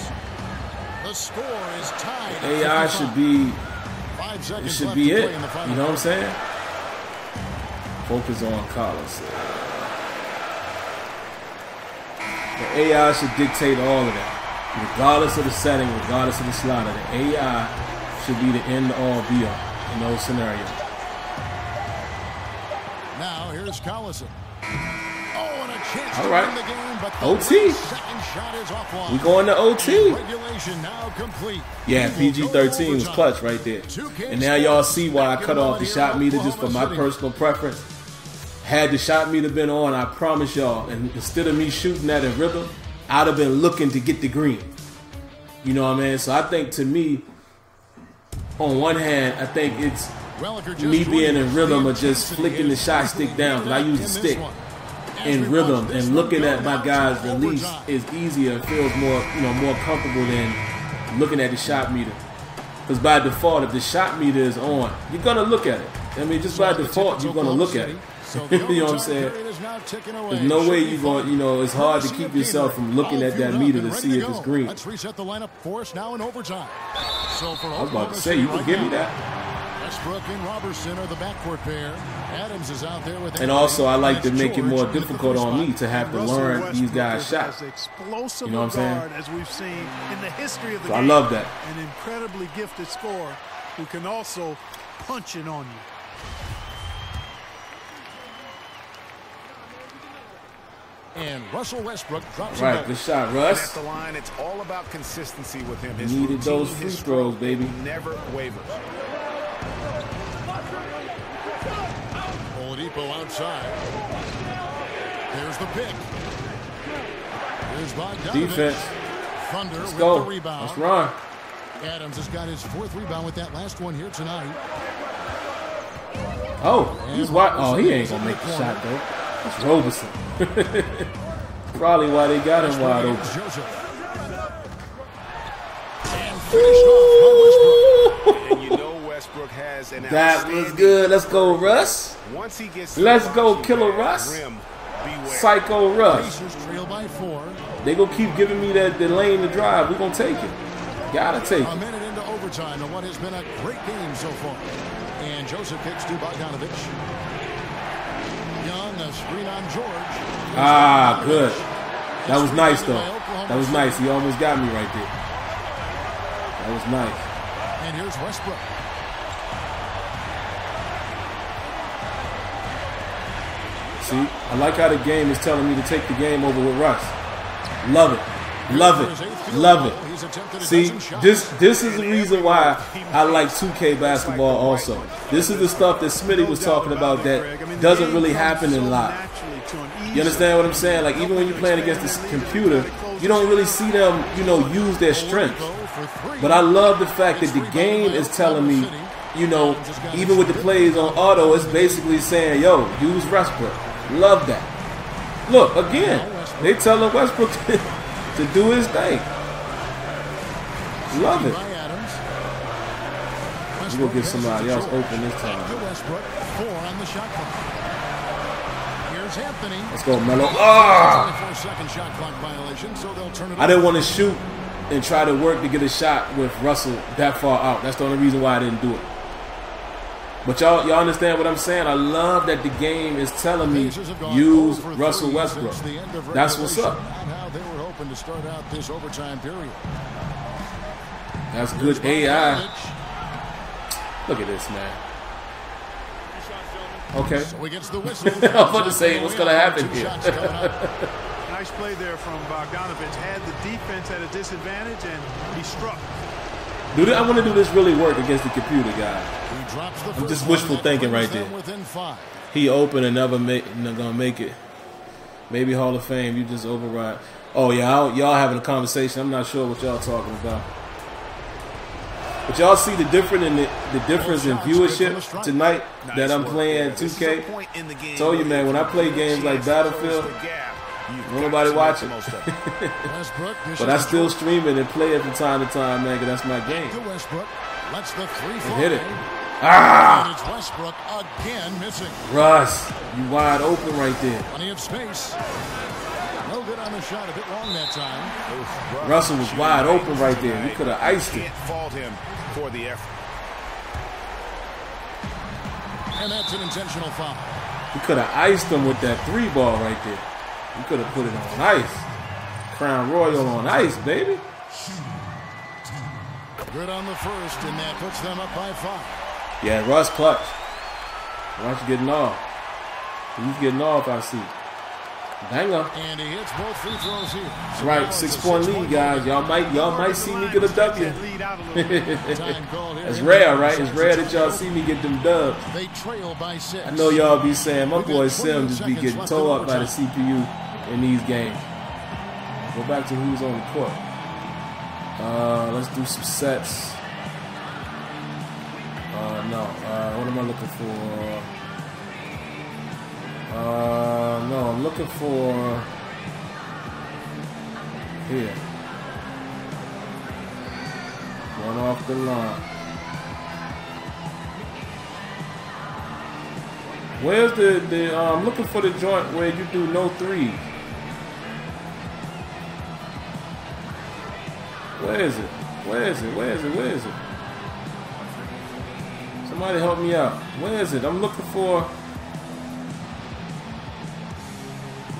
the score is tied. The AI should be, it should be it. You know what I'm saying? Focus on Collins. The AI should dictate all of that. Regardless of the setting, regardless of the slider, the AI should be the end-all, be-all in those scenarios. Now here's Collison. All right, OT. We going to OT. Yeah, PG-13 was clutch right there. And now y'all see why I cut off the shot meter just for my personal preference. Had the shot meter been on, I promise y'all, and instead of me shooting that in rhythm, I'd have been looking to get the green. You know what I mean? So I think, to me, on one hand, I think it's me being in rhythm or just flicking the shot stick down, because I use the stick in rhythm, and looking at my guys release is easier. It feels more, more comfortable than looking at the shot meter. Because by default, if the shot meter is on, you're gonna look at it. I mean, just by default, you're gonna look at it. You know what I'm saying? There's no way you're going, it's hard to keep yourself from looking at that meter to see if it's green. Let's reset the lineup for us now in overtime. So for I was about to say, you can give me that. Westbrook and Robertson are the backcourt pair. Adams is out there with. And also, I like to make it more difficult on me to have to learn these guys' shots. You know what I'm saying? As we've seen in the history of the so game, I love that. An incredibly gifted scorer who can also punch it on you. And Russell Westbrook drops right, good shot, Russ. At the line, it's all about consistency with him. His needed those free throws, baby. Never wavers. Oladipo outside. There's the pick. Here's Bogdanovich. Defense. Thunder Let's with go. the rebound. Let's run. Adams has got his 4th rebound with that last one here tonight. Oh, he's wide. Oh, he ain't gonna make the shot though. It's Roberson. Probably why they got him wide open. And you know Westbrook has an that was good. Let's go, Russ. Once he gets Let's go, Killer Russ. Psycho Russ. They gonna keep giving me the lane to drive. We're gonna take it. Gotta take it. A minute into overtime and what has been a great game so far. And Joseph kicks to Bogdanovich. Young, a screen on George. Ah, good. That was nice, though. That was nice. He almost got me right there. That was nice. And here's Westbrook. See, I like how the game is telling me to take the game over with Russ. Love it. Love it. Love it. See, this is the reason why I like 2K basketball also. This is the stuff that Smitty was talking about that doesn't really happen in live. You understand what I'm saying? Like, even when you're playing against the computer, you don't really see them, use their strength. But I love the fact that the game is telling me, even with the plays on auto, it's basically saying, yo, use Westbrook. Love that. Look, again, they telling Westbrook to do his thing. Love it. We're going to get somebody else open this time. Let's go, Melo. Ah! I didn't want to shoot and try to work to get a shot with Russell that far out. That's the only reason why I didn't do it. But y'all understand what I'm saying? I love that the game is telling me use Russell Westbrook. That's what's up. To start out this overtime period. That's good AI. Look at this, man. Okay. So he gets the whistle. I was about to say, what's going to happen here? Nice play there from Bogdanovich. Had the defense at a disadvantage, and he struck. I want to do this really work against the computer guy. I'm just wishful thinking right there. He open and never gonna make it. Maybe Hall of Fame. You just override. Oh yeah, y'all having a conversation. I'm not sure what y'all talking about. But y'all see the difference in viewership tonight that I'm playing 2K. Told you, man, when I play games like Battlefield, nobody watching. But I still stream it and play it from time to time, man, because that's my game. Let's the three fly. Hit it. Ah! And it's Westbrook again missing. Russ, you wide open right there. Plenty of space. No good on the shot. A bit long that time. Russell was wide open right there. We could have iced it. Can't fault him for the effort. And that's an intentional foul. We could have iced him with that 3-ball right there. We could have put it on ice. Crown Royal on ice, baby. Good on the first, and that puts them up by 5. Yeah, Russ clutch. Russ getting off. He's getting off, I see. Banger. And he hits both free throws here. That's right, 6-point lead, guys. Y'all might see me get a W. It's rare, right? It's rare that y'all see me get them dubs. They trail by 6. I know y'all be saying my boy Sim just be getting tore up by the CPU in these games. Go back to who's on the court. Let's do some sets. No. What am I looking for? No, I'm looking for here. One off the line. Where's the I'm looking for the joint where you do no threes. Where is it? Where is it? Where is it? Where is it? Somebody help me out. Where is it? I'm looking for.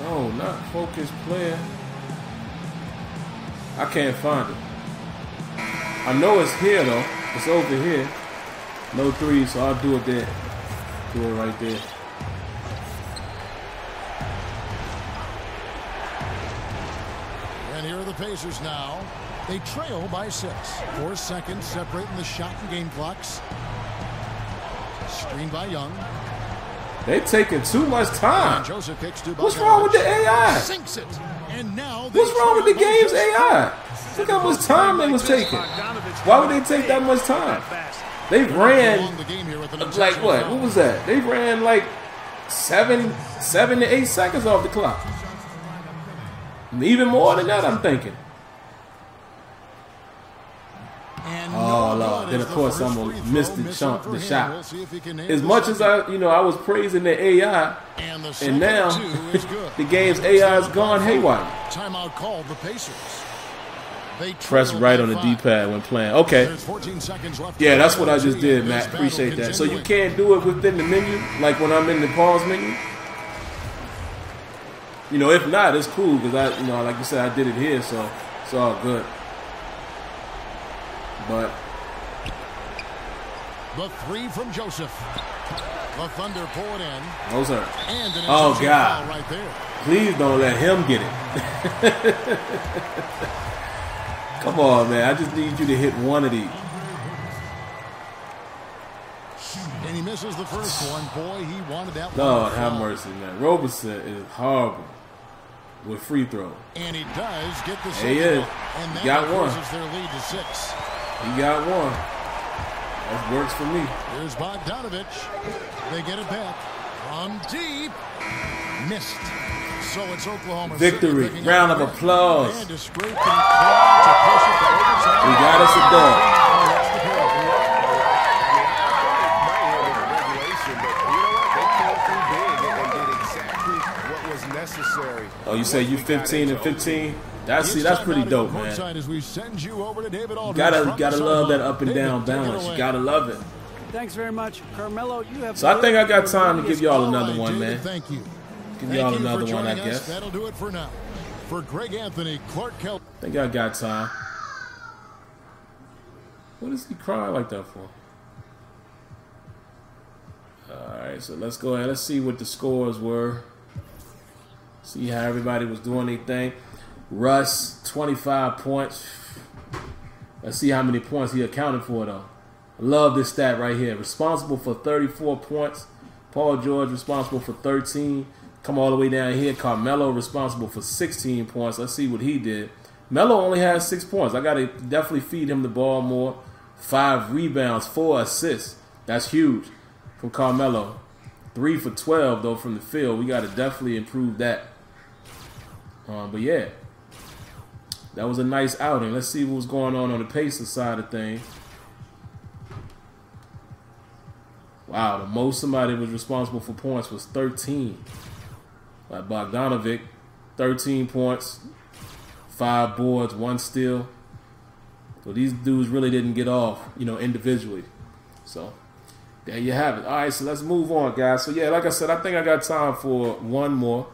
No, not focused player. I can't find it. I know it's here though. It's over here. No threes, so I'll do it there. Do it right there. And here are the Pacers now. They trail by 6. 4 seconds separating the shot and game clocks. Screened by Young. They taking too much time. And Joseph kicks to What's wrong with the AI? Sinks it. And now what's wrong with the game's AI? Look how much time they was taking. Why would they take that much time? They ran like what? What was that? They ran like 7 to 8 seconds off the clock. Even more than that, I'm thinking. Oh Lord! Then of course I'm gonna miss the shot. As much as I was praising the AI, and now the game's AI is gone haywire. Timeout called the Pacers. Press right on the D-pad when playing. Okay. Yeah, that's what I just did, Matt. Appreciate that. So you can't do it within the menu, like when I'm in the pause menu. If not, it's cool because I, like you said, I did it here, so it's all good. But the 3 from Joseph. The Thunder pour it in. Those are. And an oh God! Right there. Please don't let him get it. Come on, man! I just need you to hit one of these. And he misses the first one. Boy, he wanted that one. Lord have mercy, man. Roberson is horrible with free throw. And he does get the he is. And that got one. Their lead to 6. He got one. That works for me. Here's Bogdanovich. They get it back from deep. Missed. So it's Oklahoma victory. City round of applause. And to scrape and claw to push it to overtime. We got us a dub. Oh, you say you 15 and 15? That's pretty dope, man. You gotta love that up and down balance. You gotta love it. Thanks very much, Carmelo. You have. So I think I got time to give y'all another one, man. Thank you. Give y'all another one, I guess. That'll do it for now. For Greg Anthony, Clark Kelly. I think I got time. What is he crying like that for? All right, so let's go ahead. Let's see what the scores were. See how everybody was doing their thing. Russ, 25 points. Let's see how many points he accounted for, though. I love this stat right here. Responsible for 34 points. Paul George responsible for 13. Come all the way down here. Carmelo responsible for 16 points. Let's see what he did. Melo only has 6 points. I got to definitely feed him the ball more. 5 rebounds, 4 assists. That's huge from Carmelo. 3 for 12, though, from the field. We got to definitely improve that. But, yeah. That was a nice outing. Let's see what was going on the Pacers side of things. Wow, the most somebody was responsible for points was 13. Like Bogdanovic, 13 points, 5 boards, 1 steal. So these dudes really didn't get off, individually. So there you have it. All right, so let's move on, guys. So yeah, like I said, I think I got time for one more,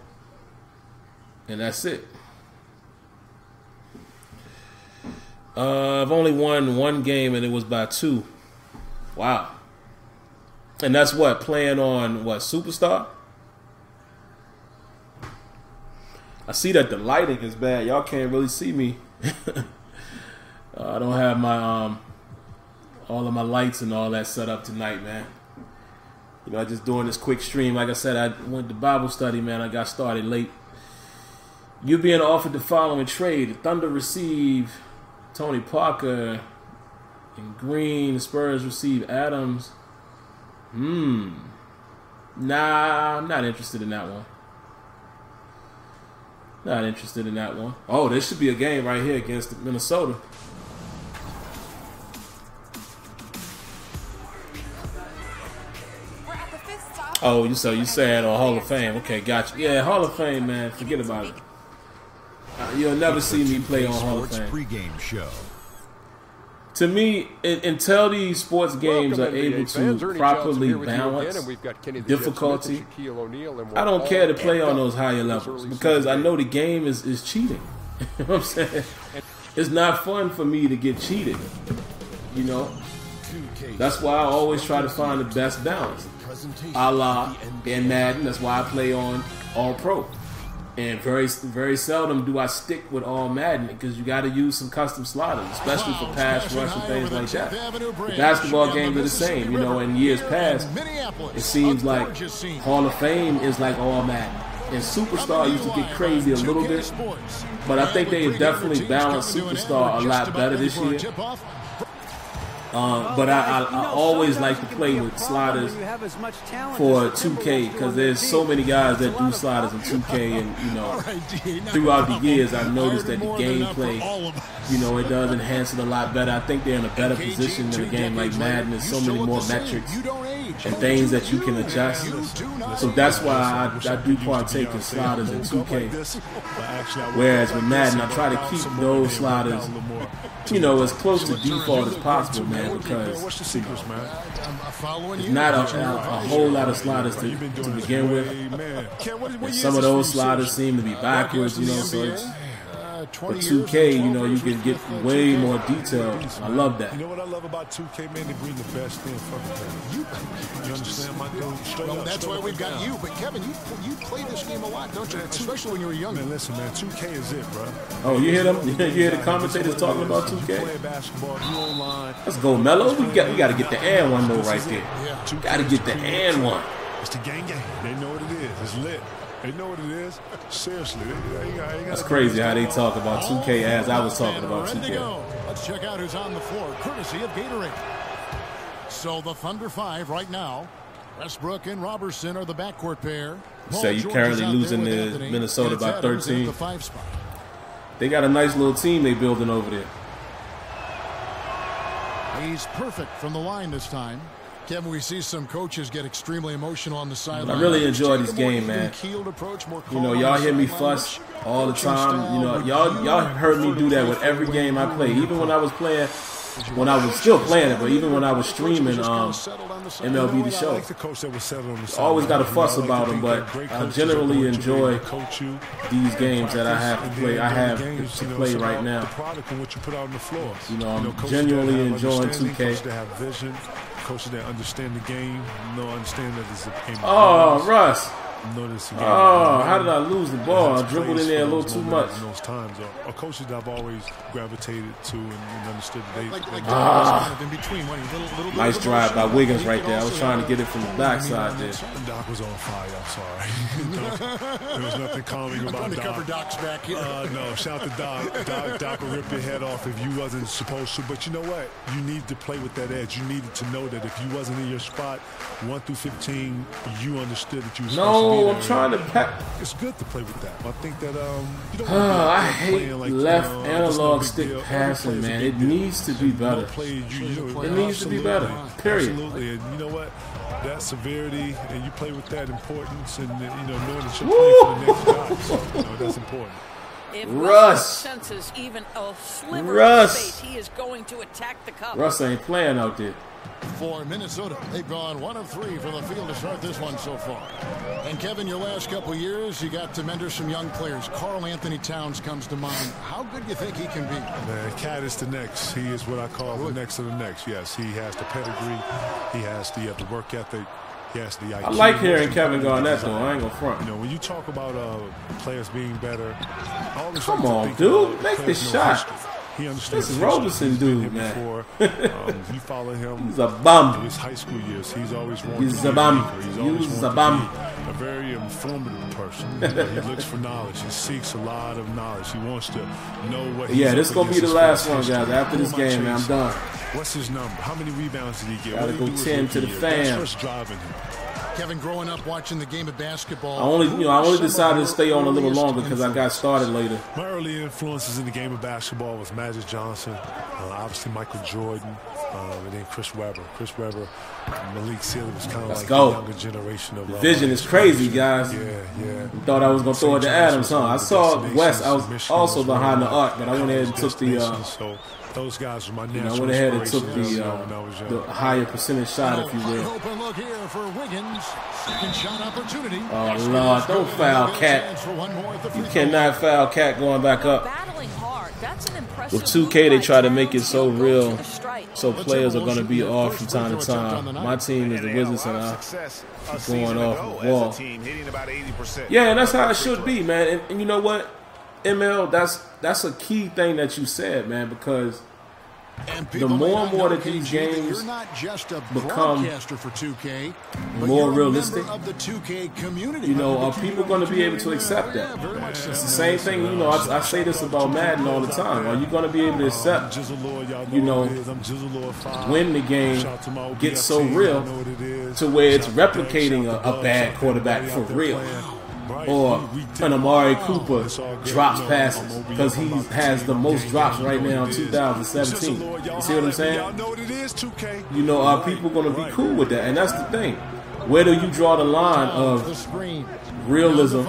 and that's it. I've only won 1 game, and it was by 2. Wow. And that's what, playing on what, Superstar? I see that the lighting is bad. Y'all can't really see me. I don't have my all of my lights and all that set up tonight, man. I just doing this quick stream. Like I said, I went to Bible study, man. I got started late. You being offered the following trade: the Thunder receive Tony Parker and Green. The Spurs receive Adams. Nah, I'm not interested in that one. Not interested in that one. Oh, there should be a game right here against Minnesota. Oh, so you saying Hall of Fame? Okay, gotcha. Yeah, Hall of Fame, man. Forget about it. You'll never see me play on Hall of Fame. Pregame show. To me, until these sports games are able to properly balance difficulty, I don't care to play on those higher levels because I know the game is cheating. You know what I'm saying? It's not fun for me to get cheated. That's why I always try to find the best balance. A la in Madden, that's why I play on All Pro. And very, very seldom do I stick with All Madden because you got to use some custom sliders, especially for pass rush and things like that. The basketball games are the same. In years past, it seems like Hall of Fame is like All Madden. And Superstar used to get crazy a little bit, but I think they have definitely balanced Superstar a lot better this year. But I always like to play with sliders for 2K because there's so many guys that do sliders in 2K, and throughout the years I've noticed that the gameplay, it does enhance it a lot better. I think they're in a better position than a game like Madden. There's so many more metrics and things that you can adjust. So that's why I do partake in sliders in 2K. Whereas with Madden, I try to keep those sliders, as close to default as possible, man, because it's not a whole lot of sliders to begin with. And some of those sliders seem to be backwards, so it's, for 2K, you can get way more detail. I love that. You know what I love about 2K, man? They bring the best in from you. You understand, my dude? Well, that's why we've got you. But Kevin, you play this game a lot, don't you? Especially when you were young. Man, listen, man, 2K is it, bro. Oh, you hear them? You hear the commentators talking about 2K? Play basketball, you online. Let's go, Melo. We got to get the and one though right there. Got to get the and one. It's the gang. They know what it is. It's lit. They know what it is. Seriously. That's crazy how they talk about 2K as I was talking about 2K. Let's check out who's on the floor, courtesy of Gatorade. So the Thunder 5 right now. Westbrook and Robertson are the backcourt pair. So you currently losing to Minnesota by 13. They got a nice little team they building over there. He's perfect from the line this time. Kevin, we see some coaches get extremely emotional on the sideline. I really enjoy this game, man. Y'all hear me fuss all the time. Y'all heard me do that with every game I play. Even when I was playing, when I was still playing it, but even when I was streaming MLB The Show. Always got to fuss about them, but I generally enjoy these games that I have to play. I have to play right now. I'm genuinely enjoying 2K. Coaches that understand the game, understand that it's a game. Oh, Russ. How did I lose the ball? I dribbled in there a little too much. In those times, coaches that I've always gravitated to and understood the day. Nice drive by Wiggins right there. I was trying to get it from the backside there. Doc was on fire. I'm sorry. There was nothing calming about Doc. Cover Doc's back here. No, shout to Doc. Doc will rip your head off if you wasn't supposed to. But you know what? You needed to play with that edge. You needed to know that if you wasn't in your spot, 1 through 15, you understood that you were supposed to. No, I'm trying to pack. It's good to play with that. I think that you don't I hate like, left analog stick passing, man. It needs to be better. It needs to be better. Period. Absolutely. And you know what? That severity, and you play with that importance, and knowing that you're playing for the next guy. So, that's important. If Russ senses even a sliver of space, he is going to attack the cup. Russ ain't playing out there. For Minnesota, they've gone 1 of 3 from the field to start this one so far. And Kevin, your last couple of years, you got to mentor some young players. Carl Anthony Towns comes to mind. How good do you think he can be? Man, Cat is the next. He is what I call the next of the next. Yes, he has the pedigree. He has the work ethic. He has the IQ. I like hearing Kevin Garnett, though. I ain't gonna front. When you talk about players being better, come on, dude, make the shot. He understands. This is Roberson, dude, man. You follow him. He's a bum. His high school years, he's always wanted. He's a bum. He's a bum. A very informative person. He looks for knowledge. He seeks a lot of knowledge. He wants to know what. Yeah, this is gonna be the last one, guys. After this game, man, I'm done. What's his number? How many rebounds did he get? Gotta go 10 to the fam. That's what's driving him. Kevin, growing up watching the game of basketball, I only decided to stay on a little longer because I got started later. My early influences in the game of basketball was Magic Johnson, obviously Michael Jordan, and then Chris Webber. Chris Webber, Malik Sealy was kind of like the younger generation of. The vision is crazy, guys. Yeah. Thought I was gonna throw it to Adams, huh? I saw West. I was also behind the arc, but I went ahead and took the. Those guys were my natural I went ahead and took the higher percentage shot, if you will. Open look here for Wiggins. Second shot opportunity. Oh Lord, don't foul Cat. You cannot foul Cat going back up. With 2K, they try to make it so real, so players are going to be off from time to time. My team is the Wizards, and I'm going off the wall. Yeah, and that's how it should be, man. And you know what, ML, that's a key thing that you said, man, because the more and more that these games become more realistic, are people going to be able to accept that? It's the same thing, I say this about Madden all the time. Are you going to be able to accept, when the game gets so real to where it's replicating a bad quarterback for real? Or an Amari Cooper drops passes because he has the most drops right now in 2017. You see what I'm saying? Are people going to be cool with that? And that's the thing. Where do you draw the line of realism?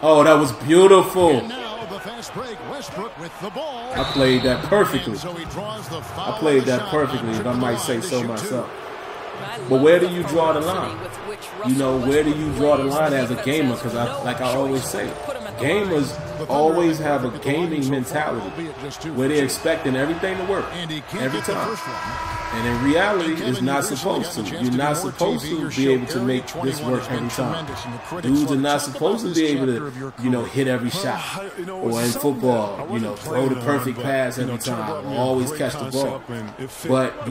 Oh, that was beautiful. I played that perfectly. If I might say so myself. But where do you draw the line? Where do you draw the line as a gamer? Because like I always say, gamers always have a gaming mentality where they're expecting everything to work every time. And in reality, it's not supposed to. You're not supposed to be able to make this work every time. Dudes are not supposed to be able to, hit every shot. Or in football, throw the perfect pass every time. Or always catch the ball. But,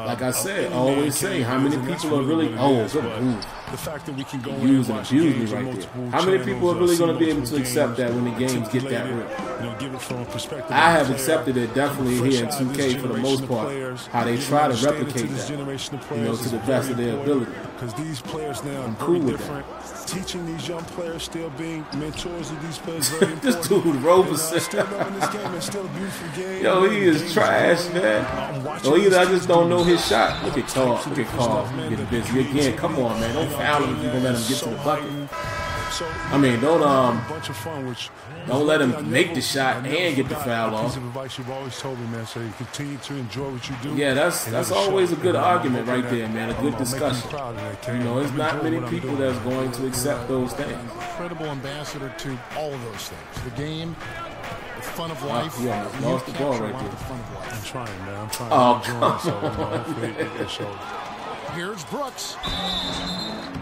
like I said, I always say, how many people are really, use and abuse me right there. How many people are really going to be able to accept that when the games get that real? I have accepted it definitely here in 2K for the most part. How they try to replicate that, to the best of their ability. Because these players now I'm cool with that. Teaching these young players, still being mentors of these players. This dude Roberson. Yo, he is trash, man. Or either I just don't know his shot. Look at Carl. Getting busy again. Come on, man. Don't foul him if you're gonna let him get to the bucket. I mean, don't let him make the shot and get the foul off. Yeah, that's always a good argument right there, man. A good discussion. There's not many people that's going to accept those things. Incredible ambassador to all of those things. The game, the fun of life. You almost lost the ball right there. I'm trying, man. I'm trying. Oh, come on. Here's Brooks.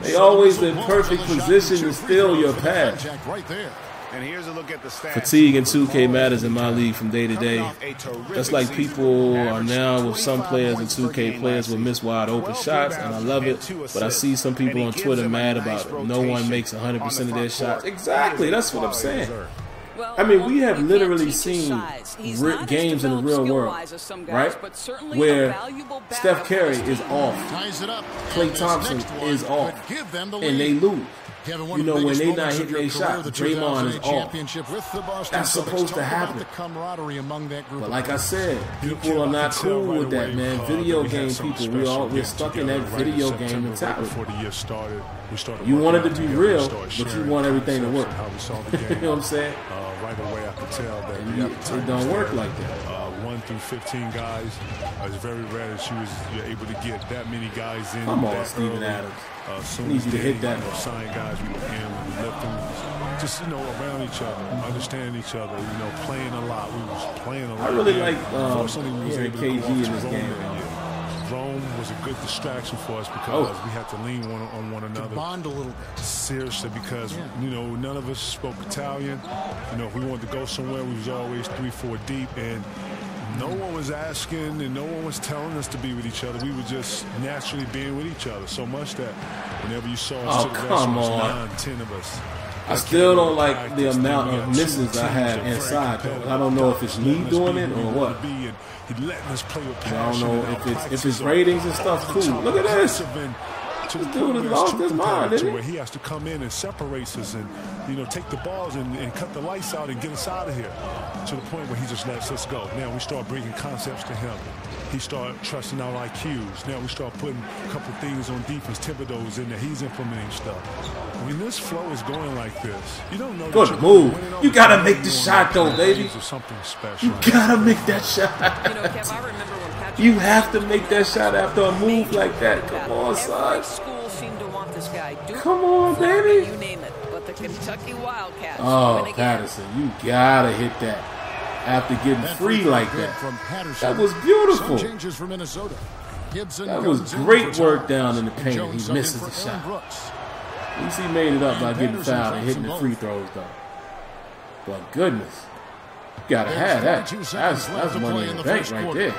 They always in perfect position to steal your pass. And here's a look at the stats. Fatigue in 2K matters in my league from day to day. Just like people are now with some players in 2K, players will miss wide open shots, and I love it. But I see some people on Twitter mad about it. No one makes 100% of their shots. Exactly, that's what I'm saying. Well, I mean, we have literally seen games in the real world, right? Where Steph Curry is off, Klay Thompson is off, and they lose. You know, when they not hitting their shots, Draymond is off. That's supposed to happen. But like I said, people are not cool with that, man. Video game people, we're stuck in that video game mentality. You want it to be real, but you want everything to work. You know what I'm saying? Right away, I could tell that it don't work like that. 1 through 15 guys. It's very rare that you're able to get that many guys in. Come on, Steven Adams. Need you to hit that. Sign guys, we lift them, just around each other, understanding each other. Playing a lot. We was playing a lot. I really like hearing KG in this game. Rome was a good distraction for us because we had to lean on one another. To bond a little bit. Seriously, because none of us spoke Italian. If we wanted to go somewhere, we was always 3-4 deep, and no one was asking and no one was telling us to be with each other. We were just naturally being with each other so much that whenever you saw us to the restaurants, 9, 10 of us. I still don't like the amount of misses I have inside. I don't know if it's me doing it or what. I don't know if it's ratings and stuff. Cool. Look at this. This dude has lost his mind, didn't he? Where he has to come in and separates us and take the balls and cut the lights out and get us out of here, to the point where he just lets us go. Now we start bringing concepts to him. He started trusting our IQs. Now we start putting a couple things on defense. Thibodeau's in there. He's implementing stuff. When this flow is going like this, you don't know. Good move. You gotta make the shot, though, baby. Something special. You gotta make that shot. Kev, I remember when Patrick you have to make that shot after a move like that. Come on, son. Every school seemed to want this guy. Come on, baby. You name it. But the Kentucky Wildcats. Oh, Patterson, you gotta hit that. After getting free like that. That was beautiful. That was great work down in the paint. He misses the shot. At least he made it up by getting fouled and hitting the free throws, though. But goodness, you gotta have that. That's money in the bank right there.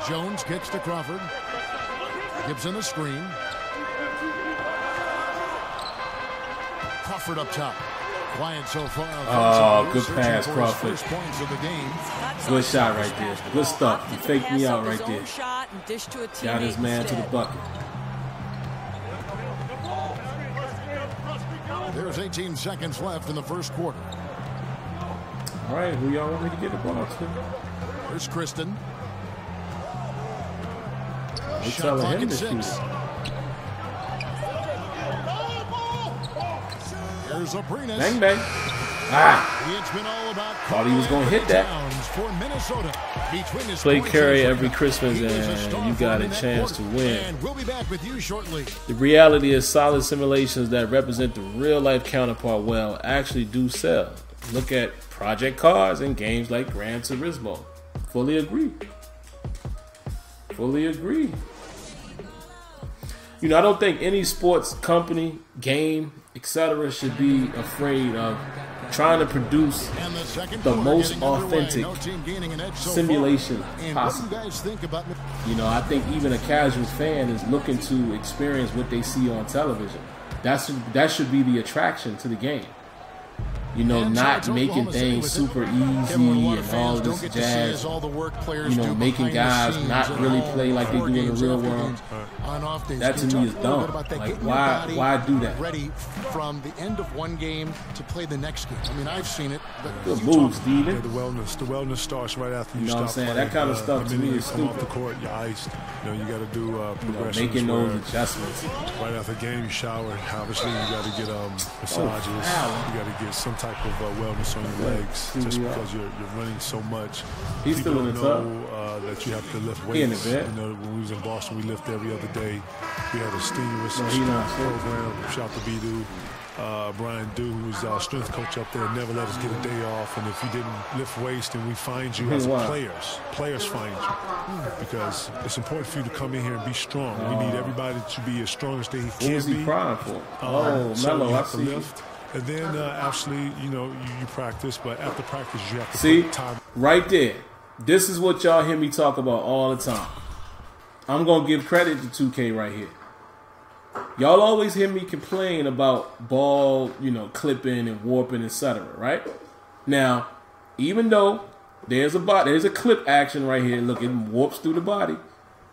Jones kicks to Crawford. Gibson a screen. Crawford up top. Quiet so far. Oh, good pass, Crawford. Good shot right there. Good stuff. He faked me out right there. Got his man to the bucket. There's 18 seconds left in the first quarter. All right, who y'all want me to get the ball to? There's Kristen. They telling him to shoot. Bang, bang. Thought he was going to hit that. Play Curry every Christmas and you got a chance to win. The reality is solid simulations that represent the real-life counterpart well actually do sell. Look at Project Cars and games like Gran Turismo. Fully agree. Fully agree. I don't think any sports company, game, etc. should be afraid of trying to produce the most authentic simulation possible. I think even a casual fan is looking to experience what they see on television. That should be the attraction to the game. Not making things super easy and all this jazz. Making guys not really play like they do in the real world. That to me is dumb. Like, why do that? Ready from the end of one game to play the next game. I mean, I've seen it. Good move, Steven. Yeah, the wellness starts right after you know stop what I'm saying? playing. That kind of stuff to me is stupid. Off the court, you're iced. You got to do progressions. Making those adjustments. Right after the game, you shower. Obviously, you got to get massages. You got to get some type of wellness on your legs, just because you're running so much. He's People still in the tub. Know that you have to lift weights. When we was in Boston, we lift every other day. We had a strenuous program. Shout to Bidu. Brian Dew, who's our strength coach up there, never let us get a day off. And if you didn't lift weights, then we find you as players. Players find you. Because it's important for you to come in here and be strong. We need everybody to be as strong as they can be. What was he crying for? So Mello, you have to lift. And then, actually, you practice. But after practice, you have to put time. Right there. This is what y'all hear me talk about all the time. I'm going to give credit to 2K right here. Y'all always hear me complain about ball, you know, clipping and warping, etc. Right? Now, even though there's a clip action right here, look, it warps through the body,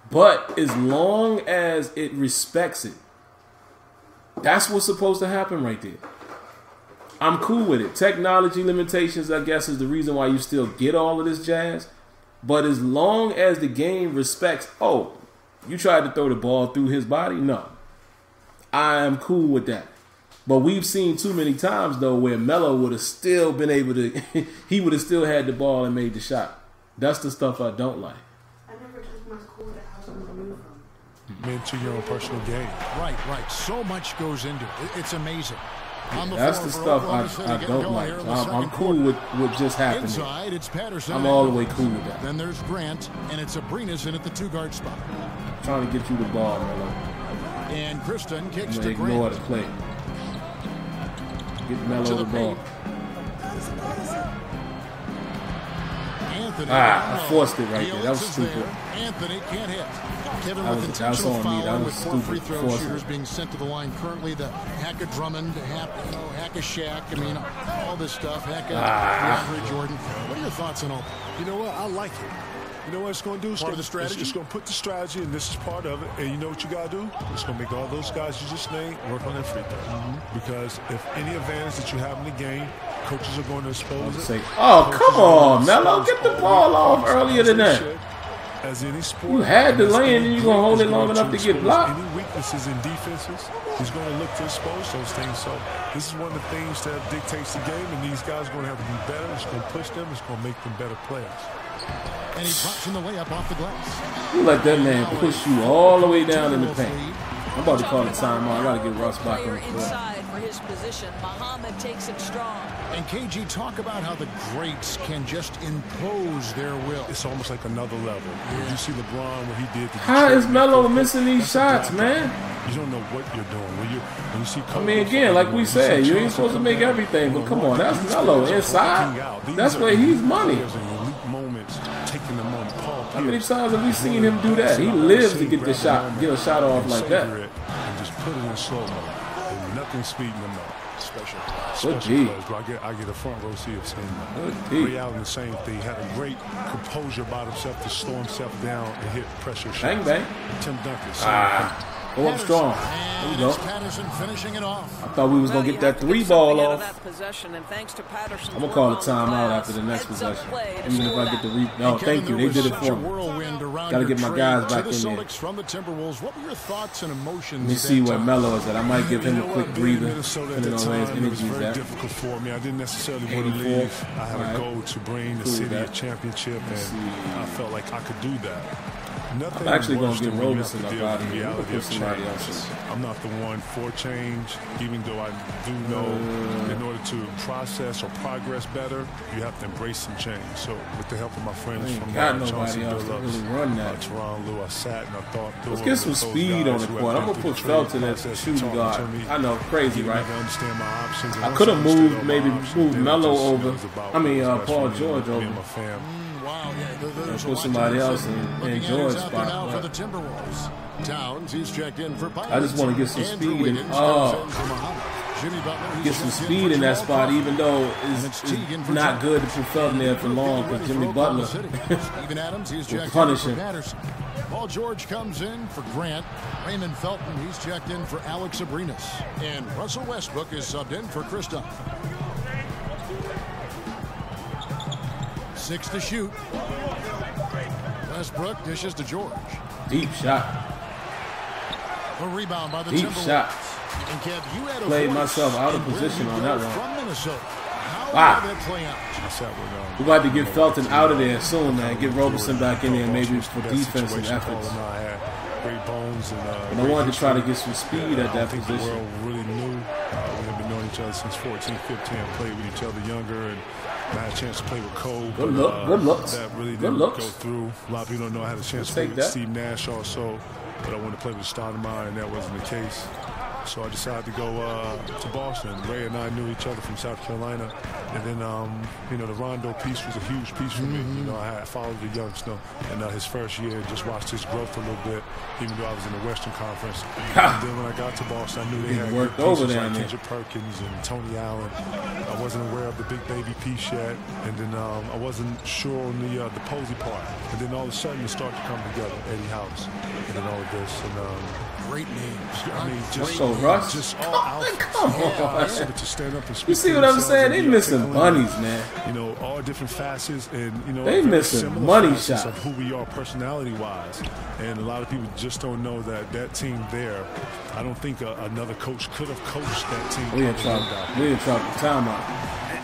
but as long as it respects it, that's what's supposed to happen right there. I'm cool with it. Technology limitations, I guess, is the reason why you still get all of this jazz. But as long as the game respects, oh, you tried to throw the ball through his body? No. I am cool with that. But we've seen too many times, though, where Melo would have still been able to, he would have still had the ball and made the shot. That's the stuff I don't like. I never took my school that I was going to move from. Into your own personal game. Right. So much goes into it. It's amazing. That's the stuff I don't like. I'm cool with just happening. Inside, it's Patterson. I'm all the way cool with that. Then there's Grant, and it's Abrinas in at the 2-guard spot. Trying to get you the ball, Melo. And Kristen kicks to ignore Grant. the play. Get Melo the ball. Anthony, I forced it right there. That was stupid. Anthony can't hit. Kevin That with was intentional on me. That fouling was with 4 free stupid. throw Forced shooters it. being sent to the line currently. The Hack of Drummond, Hack of Shaq. I mean, all this stuff. Hack of DeAndre Jordan. What are your thoughts on all that? You know what? I like it. You know what it's going to do? It's Part of the strategy? It's going to put the strategy, and this is part of it. And you know what you got to do? It's going to make all those guys you just named work on their free throw. Because if any advantage that you have in the game, coaches are going to expose it. Say, oh, come on, Melo. Get the ball off earlier than that. As any sport, You had the lane and you're going to hold it long enough to get blocked. Any weaknesses in defenses, he's going to look to expose those things. So this is one of the things that dictates the game, and these guys are going to have to be better. It's going to push them. It's going to make them better players. And he pops in the layup off the glass. You let that man push you all the way down in the paint. I'm about to call a timeout. I got to get Russ back on the court. Inside for his position. Muhammad takes it strong. And KG, talk about how the greats can just impose their will. It's almost like another level. You see LeBron, what he did to How is Melo missing these shots, man? You don't know what you're doing. When you see I mean, again, like we said, you ain't supposed to make everything, but come on, that's Melo inside. That's where he's money. How many times have we seen him do that? He lives to get the shot, get a shot off like that. And just put it in slow mo. And nothing speeding him up. Special Good plays. I get a front row seat of seeing that. Good Ray Allen, the same thing. Had a great composure about himself to slow himself down and hit pressure shots. Bang, bang. Tim Duncan, same thing. Go up strong. There we go. Patterson finishing it off. I thought we was going to get that 3 ball off. I'm going to call a timeout after the next possession. Even if I get the rebound. No, thank you. They did it for me. Got to get my guys back in there. From the Timberwolves, what were your thoughts and emotions? Let me see where Melo is at. I might give him a quick breather. Depending on where his energy is at. Difficult for me. I didn't necessarily want to leave. I had a goal to bring the city a championship, and I felt like I could do that. I'm actually going to get Robinson up out of here. Put somebody else in. I'm not the one for change, even though I do know in order to process or progress better, you have to embrace some change. So with the help of my friends from nobody else to really run that. Toronto, Lou, I sat and I thought. Let's get some speed on the court. I'm going to put Felton as a shooting guard. I know, crazy, right? I could have moved Melo over. I mean, Paul George over. Wow, yeah, put somebody else in George's spot. For the Timberwolves. Towns, he's checked in for I just want to get some speed in. Get some speed in that spot, even though it's not good to put Felton there for long because Jimmy Butler will punish him. Paul George comes in for Grant. Raymond Felton, he's checked in for Alex Abrinas. And Russell Westbrook is subbed in for Kristoff. 6 to shoot. Westbrook dishes to George. Deep shot. A rebound by the Deep shot. And Kev, you had played myself out of position on that one. From Minnesota. Wow. We're about to get Felton out of there soon, man. Get Roberson back in there, maybe for defensive efforts. Great bones, and I wanted to try to get some speed at that position. The world really knew. We have been knowing each other since 14, 15, played with each other younger, and I had a chance to play with Cole. Good looks. That really didn't go through. A lot of people don't know I had a chance to play with Steve Nash also, but I wanted to play with Stoudemire, and that wasn't the case. So I decided to go to Boston. Ray and I knew each other from South Carolina. And then, you know, the Rondo piece was a huge piece for me. You know, I followed the youngster in his first year, just watched his growth a little bit, even though I was in the Western Conference. And then when I got to Boston, I knew they had good pieces like Kendrick Perkins and Tony Allen. I wasn't aware of the big baby piece yet. And then I wasn't sure on the Posey part. And then all of a sudden it started to come together. Eddie House and then all of this. And great names. I mean, just Russ. Just all out. Come on. To stand up and speak. You see what I'm saying? They missing bunnies, man. You know, all different facets, and you know, they missing money shots of who we are personality-wise. And a lot of people just don't know that that team there. I don't think another coach could have coached that team. We in trouble. Timeout.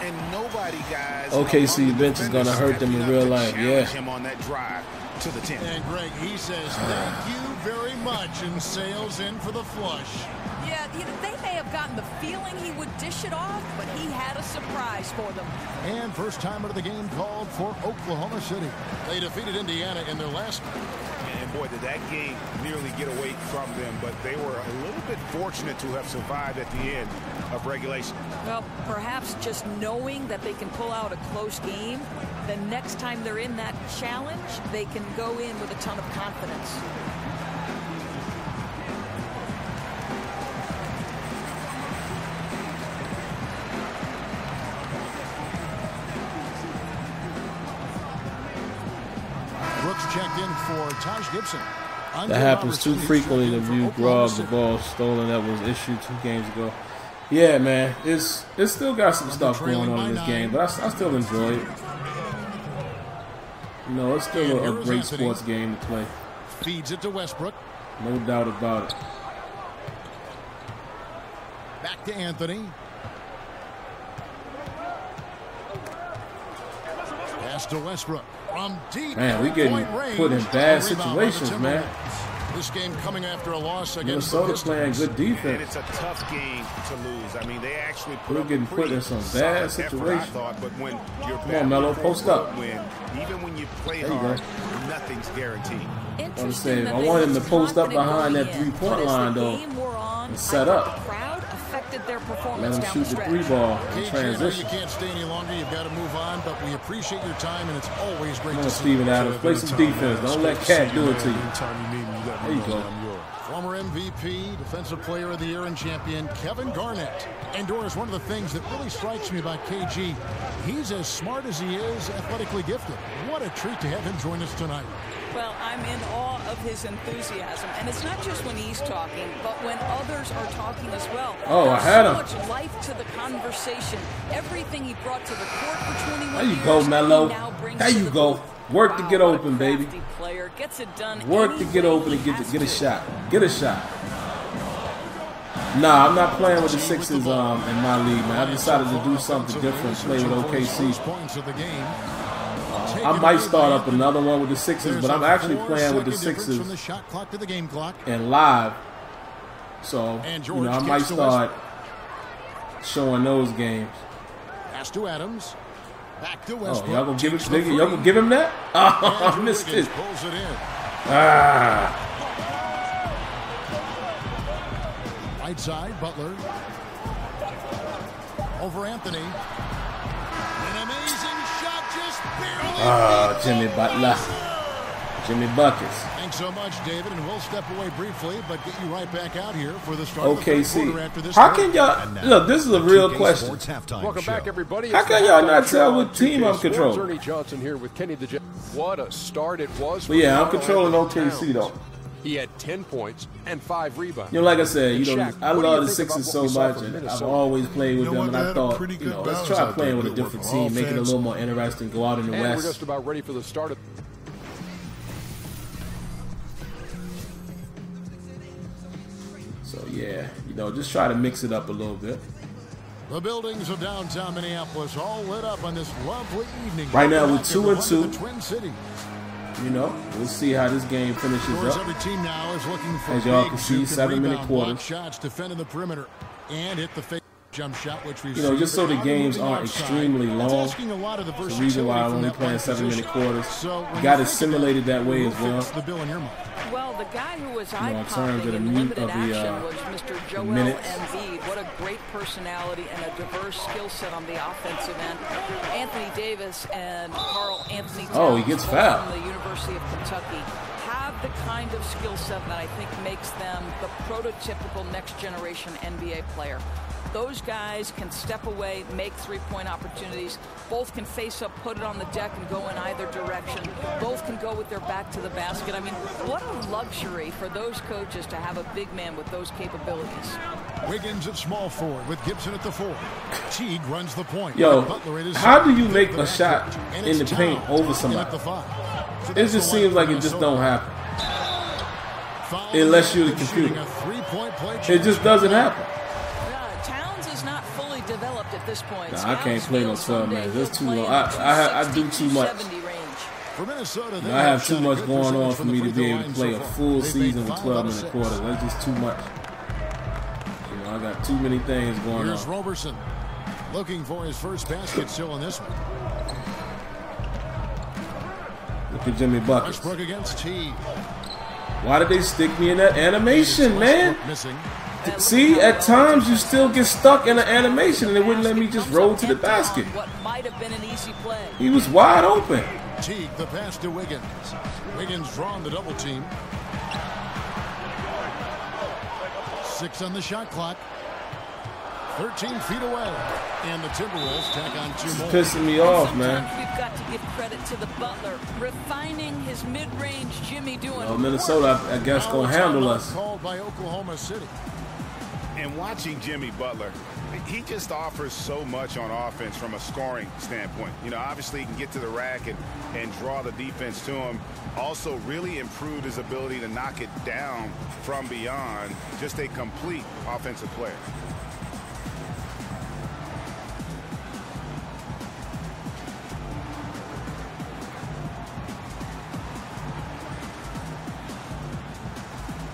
And nobody, guys. OKC bench is gonna hurt them in real life. Yeah. Him on that drive to the 10. And Greg, he says thank you very much and sails in for the flush. Yeah, they may have gotten the feeling he would dish it off, but he had a surprise for them. And first timer of the game called for Oklahoma City. They defeated Indiana in their last. And boy, did that game nearly get away from them, but they were a little bit fortunate to have survived at the end of regulation. Well, perhaps just knowing that they can pull out a close game, the next time they're in that challenge, they can go in with a ton of confidence. Checked in for Taj Gibson. That happens too frequently to view grub the ball stolen that was issued 2 games ago. Yeah, man, it's still got some stuff going on in this game, but I still enjoy it. You know, it's still a great sports game to play. Feeds it to Westbrook. No doubt about it. Back to Anthony. Pass to Westbrook. From deep man, we getting put in bad situations, man. This game coming after a loss against Minnesota playing good defense. And it's a tough game to lose. I mean, they actually we're getting put in some bad situations. But when you're come on, Melo, post up. Even when you play hard, nothing's guaranteed. I'm saying, I want him to post up behind that 3-point line, though, and set up. Their let him shoot the 3-ball in transition. You can't stay any longer. You've got to move on, but we appreciate your time, and it's always great to see Steven Adams, play some defense. Don't let Cat do it to you. There you go. Former MVP, Defensive Player of the Year and champion Kevin Garnett. And Doris, one of the things that really strikes me about KG, he's as smart as he is athletically gifted. What a treat to have him join us tonight. Well, I'm in awe of his enthusiasm, and it's not just when he's talking, but when others are talking as well. Oh, I had him. So much life to the conversation. Everything he brought to the court for 21 years. There you go, Melo. There you go. Work to get open, baby. Gets it done. Work to get open and get a shot. Get a shot. Nah, I'm not playing with the Sixers in my league, man. I decided to do something different. Play with OKC. I might start up another one with the Sixers, but I'm actually playing with the Sixers and live. So, you know, I might start showing those games. Pass to Adams. Back to Westbrook. Oh, y'all gonna give it, nigga? Y'all gonna give him that? Oh, I missed it. Ah. Right side, Butler. Over Anthony. An amazing shot, just barely. Jimmy Butler. Jimmy Buckets. Thanks so much, David, and we'll step away briefly, but get you right back out here for the start OKC. of the third quarter after this. How can y'all look? This is a real question. Welcome back, everybody. How can y'all not tell what team I'm controlling? Ernie Johnson here with Kenny the Jet. What a start it was. But yeah, I'm controlling OKC though. He had 10 points and 5 rebounds. You know, like I said, you know, I love the Sixers so much, and I've always played with them. And I thought, you know, let's try playing with a different team, make it a little more interesting. Go out in the West. We're just about ready for the start of. So yeah, you know, just try to mix it up a little bit. The buildings of downtown Minneapolis all lit up on this lovely evening. Right now we're 2-2. The Twin Cities. You know, we'll see how this game finishes up. Every team now is looking for as y'all can see, 7-minute quarters. Shots defending the perimeter and hit the face. Jump shot, which we've just so the games aren't extremely long. That's the reason why I'm only playing 7-minute quarters. You got it simulated that way as well. Well, the guy who was eye-popping in limited action was Mr. Joel Embiid. What a great personality and a diverse skill set on the offensive end. Anthony Davis and Carl Anthony Towns, he gets fouled. From the University of Kentucky, have the kind of skill set that I think makes them the prototypical next-generation NBA player. Those guys can step away, make three-point opportunities. Both can face up, put it on the deck, and go in either direction. Both can go with their back to the basket. I mean, what a luxury for those coaches to have a big man with those capabilities. Wiggins at small forward with Gibson at the 4. Teague runs the point. Yo, how do you make a shot in the paint over somebody? It just seems like it just don't happen. Unless you're the computer. It just doesn't happen. Developed at this point. Nah, I can't play no 12 minutes. That's too long. I do too much. I have too much going on for me to be able to play a full season with 12-minute quarters. That's just too much. I got too many things going on. Here's Roberson looking for his first basket still in this one. Look at Jimmy Buckets. Westbrook against Teague. Why did they stick me in that animation, man? See, at times you still get stuck in an animation and it wouldn't let me just roll to the basket. What might have been an easy play. He was wide open. Teague, the pass to Wiggins. Wiggins drawn the double team. 6 on the shot clock. 13 feet away. And the Timberwolves tack on 2 more. It's pissing me off, man. We've got to give credit to the Butler, refining his mid-range Jimmy doing. Minnesota, I guess, going to handle us. Called by Oklahoma City. And watching Jimmy Butler, he just offers so much on offense from a scoring standpoint. Obviously he can get to the rack and draw the defense to him. Also really improved his ability to knock it down from beyond. Just a complete offensive player.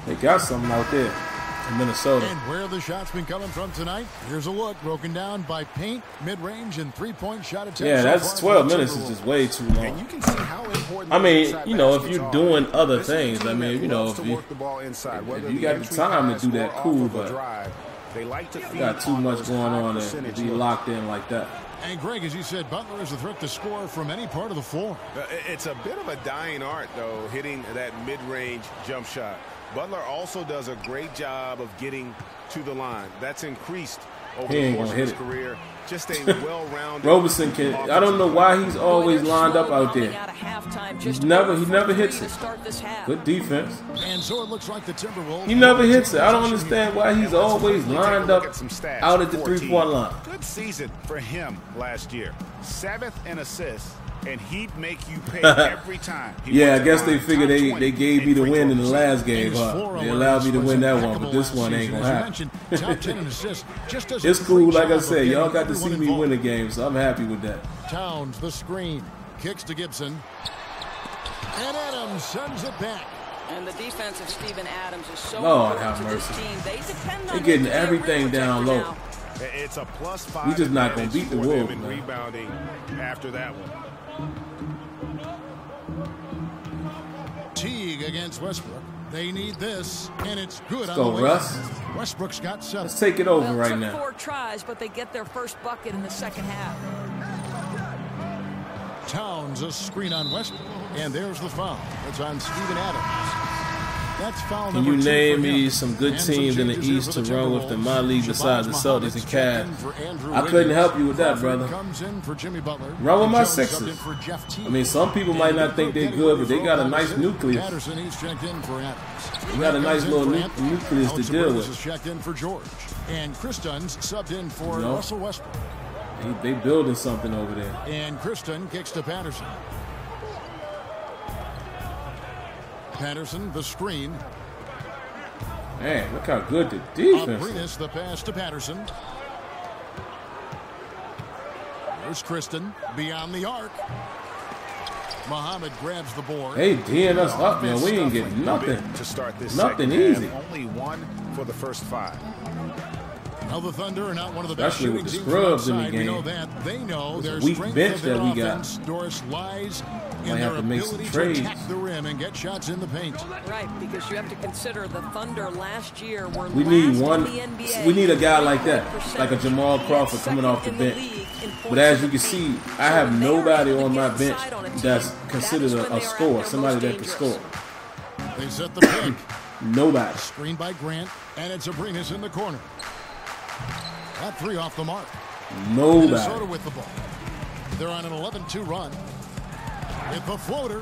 They got something out there. Minnesota. And where the shots been coming from tonight? Here's a look broken down by paint, mid-range, and 3-point shot attempts. Yeah, that's 12 minutes is just way too long. And you can see how important I mean, if you're doing other things, I mean, if you got the time to do that, cool, but you got too much going on to be locked in like that. And Greg, as you said, Butler is a threat to score from any part of the floor. It's a bit of a dying art, though, hitting that mid-range jump shot. Butler also does a great job of getting to the line. That's increased over the course of his career. Just a well-rounded. Roberson I don't know why he's always lined up out there. He never hits it. Good defense. And so it looks like the Timberwolves. He never hits it. I don't understand why he's always lined up out at the 3-point line. Good season for him last year. 7th in assists. And he'd make you pay every time. Yeah, I guess they figured they gave me the win in the last game. They allowed me to win that one, but this one ain't going to happen. It's cool, like I said. Y'all got to see me win a game, so I'm happy with that. Towns, the screen. Kicks to Gibson. And Adams sends it back. And the defense of Steven Adams is so important to this team. They're getting everything down low. It's a +5. We just not going to beat the Wolves, man. Rebounding after that one. Teague against Westbrook. They need this, and it's good. Let's go, Russ. Westbrook's got 7. Let's take it over right now. 4 tries, but they get their first bucket in the second half. Towns a screen on Westbrook, and there's the foul. It's on Steven Adams. That's foul Can you name me some good teams in the East to run with in my league besides the Celtics and Cavs? I couldn't help you with that, brother. Run with my Sixers. I mean, some people might not think they're good, but they got a nice nucleus. You got a nice little nucleus to deal with. And Chris Dunn's subbed in for Russell Westbrook. They building something over there. And Kristen kicks to Patterson. Patterson, the screen. Man, look how good the defense is. The pass to Patterson. There's Kristen beyond the arc. Muhammad grabs the board. Hey, D'ing us up, man. We ain't getting nothing. To start this nothing easy. Only 1 for the first 5. Well, the Thunder are not one of the best Especially shooting with the teams scrubs in the outside. game. We know that. They know their weak strength bench of their that we got. offense, Doris, lies in Might their have to make some ability to trades. attack the rim and get shots in the paint. Right, because you have to consider the Thunder last year were We need last one. in the NBA. We need a guy like that, like a Jamal Crawford coming off the bench. But as you can see, I have nobody on my bench that's considered a scorer, somebody that can score. They set the pick. Nobody. Screened by Grant, and it's Abrinas in the corner. That three off the mark. Nobody. Minnesota with the ball. They're on an 11-2 run. With the floater,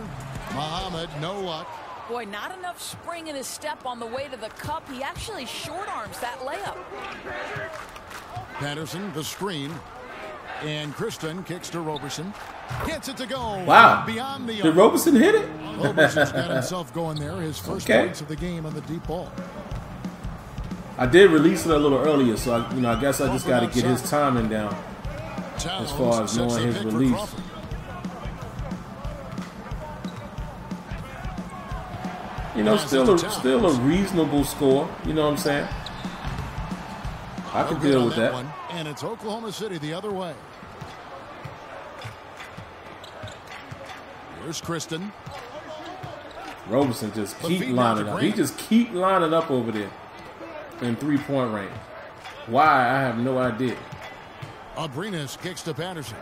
Muhammad, no luck. Boy, not enough spring in his step on the way to the cup. He actually short arms that layup. Patterson, the screen. And Kristen kicks to Roberson. Gets it to go. Wow. Beyond the Did Roberson hit it? Roberson's got himself going there. His first points of the game on the deep ball. I did release it a little earlier, so I guess I just got to get his timing down as far as knowing his release. You know, still a reasonable score. You know what I'm saying? I can deal with that. And it's Oklahoma City the other way. Here's Kristen. Roberson just keep lining up. He just keep lining up over there in three-point range. Why? I have no idea. Abrinas kicks to Patterson.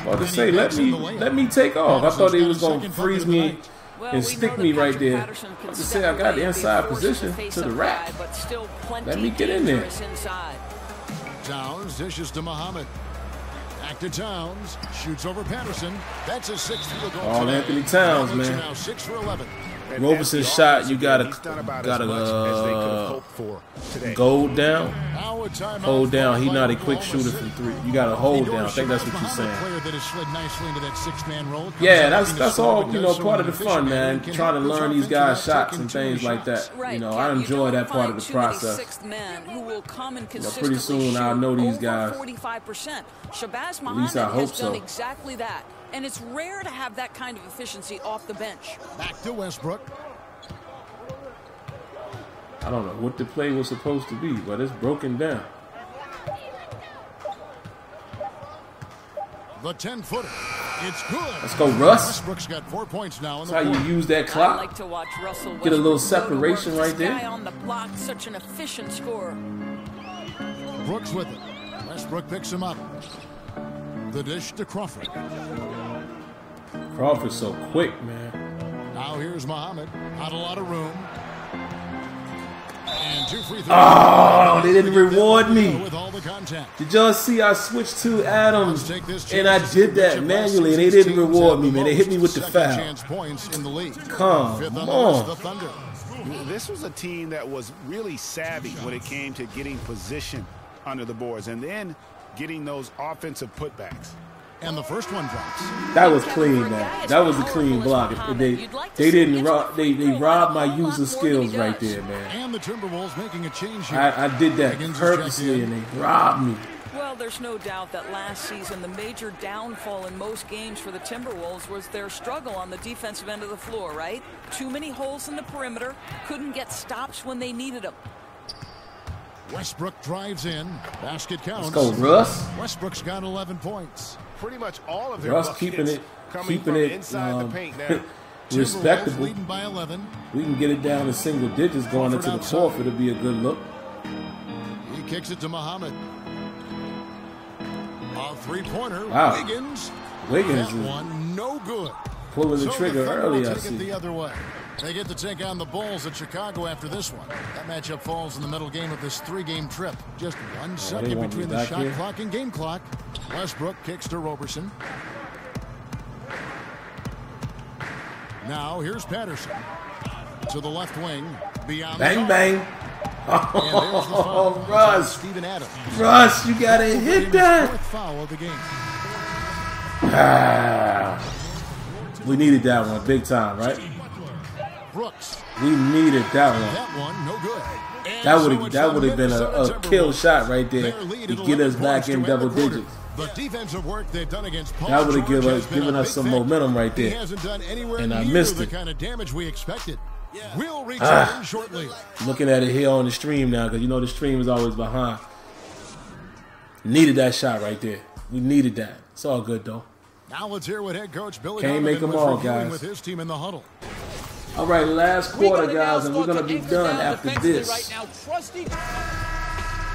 Well, to say, let me take off. I thought they was going to freeze me and stick me right there. To say I got the inside position to the rack. Let me get in there. Towns dishes to Muhammad. Back to Towns. Shoots over Patterson. That's a 6th field goal. Oh, Anthony Towns, man. Now 6 for 11. Robeson's shot, you gotta go down, hold down. He's not a quick shooter from three. You gotta hold down. I think that's what you're saying. Yeah, that's all. You know, part of the fun, man. Trying to learn these guys' shots and things like that. You know, I enjoy that part of the process. Pretty soon I'll know these guys. At least I hope so. Exactly that. And it's rare to have that kind of efficiency off the bench. Back to Westbrook. I don't know what the play was supposed to be, but it's broken down. The 10-footer. It's good. Let's go, Russ. Westbrook's got 4 points now. That's how you use that clock. Like to watch Russell get a little separation right there. Guy on the block, such an efficient scorer. Brooks with it. Westbrook picks him up. The dish to Crawford. Crawford's so quick, man. Now here's Muhammad. Not a lot of room. And 2 free throws. Oh, they didn't reward me. With all the contact. Did y'all see I switched to Adams and I did that manually and they didn't reward me, man. They hit me with the foul. Come on. This was a team that was really savvy when it came to getting position under the boards and then getting those offensive putbacks. And the first one drops. That was clean, man. That was a clean block. They didn't rob. They robbed my user skills right there, man. And the Timberwolves making a change here. I did that purposely, and they robbed me. Well, there's no doubt that last season the major downfall in most games for the Timberwolves was their struggle on the defensive end of the floor, right? Too many holes in the perimeter. Couldn't get stops when they needed them. Westbrook drives in. Basket counts. Let's go, Russ. Westbrook's got 11 points. Pretty much all of their Russ keeping it respectable. Leading by 11. We can get it down to single digits going into the fourth. It'll be a good look. He kicks it to Muhammad. A three-pointer. Wow. Wiggins that one no good. Pulling the trigger early, I see. The other way. They get to take on the Bulls at Chicago after this one. That matchup falls in the middle game of this 3-game trip. Just 1 second between the shot clock and game clock. Westbrook kicks to Roberson. Now here's Patterson. To the left wing. Beyond bang, bang. Oh, Russ. Steven Adams. Russ, you got to hit that. Fourth foul of the game. We needed that one big time, right? Brooks. We needed that one. That one, no good. That would have been a kill shot right there to get us back in double digits. The defensive work they've done against Paul that would have given us some momentum right there. He hasn't done anywhere and near I missed the it. kind of damage we expected. We'll return shortly. Looking at it here on the stream now, because you know the stream is always behind. Needed that shot right there. We needed that. It's all good though. Now let's hear what head coach Billy Can't make them all, guys. With his team in the huddle. All right, last quarter, guys, and we're gonna be done after this.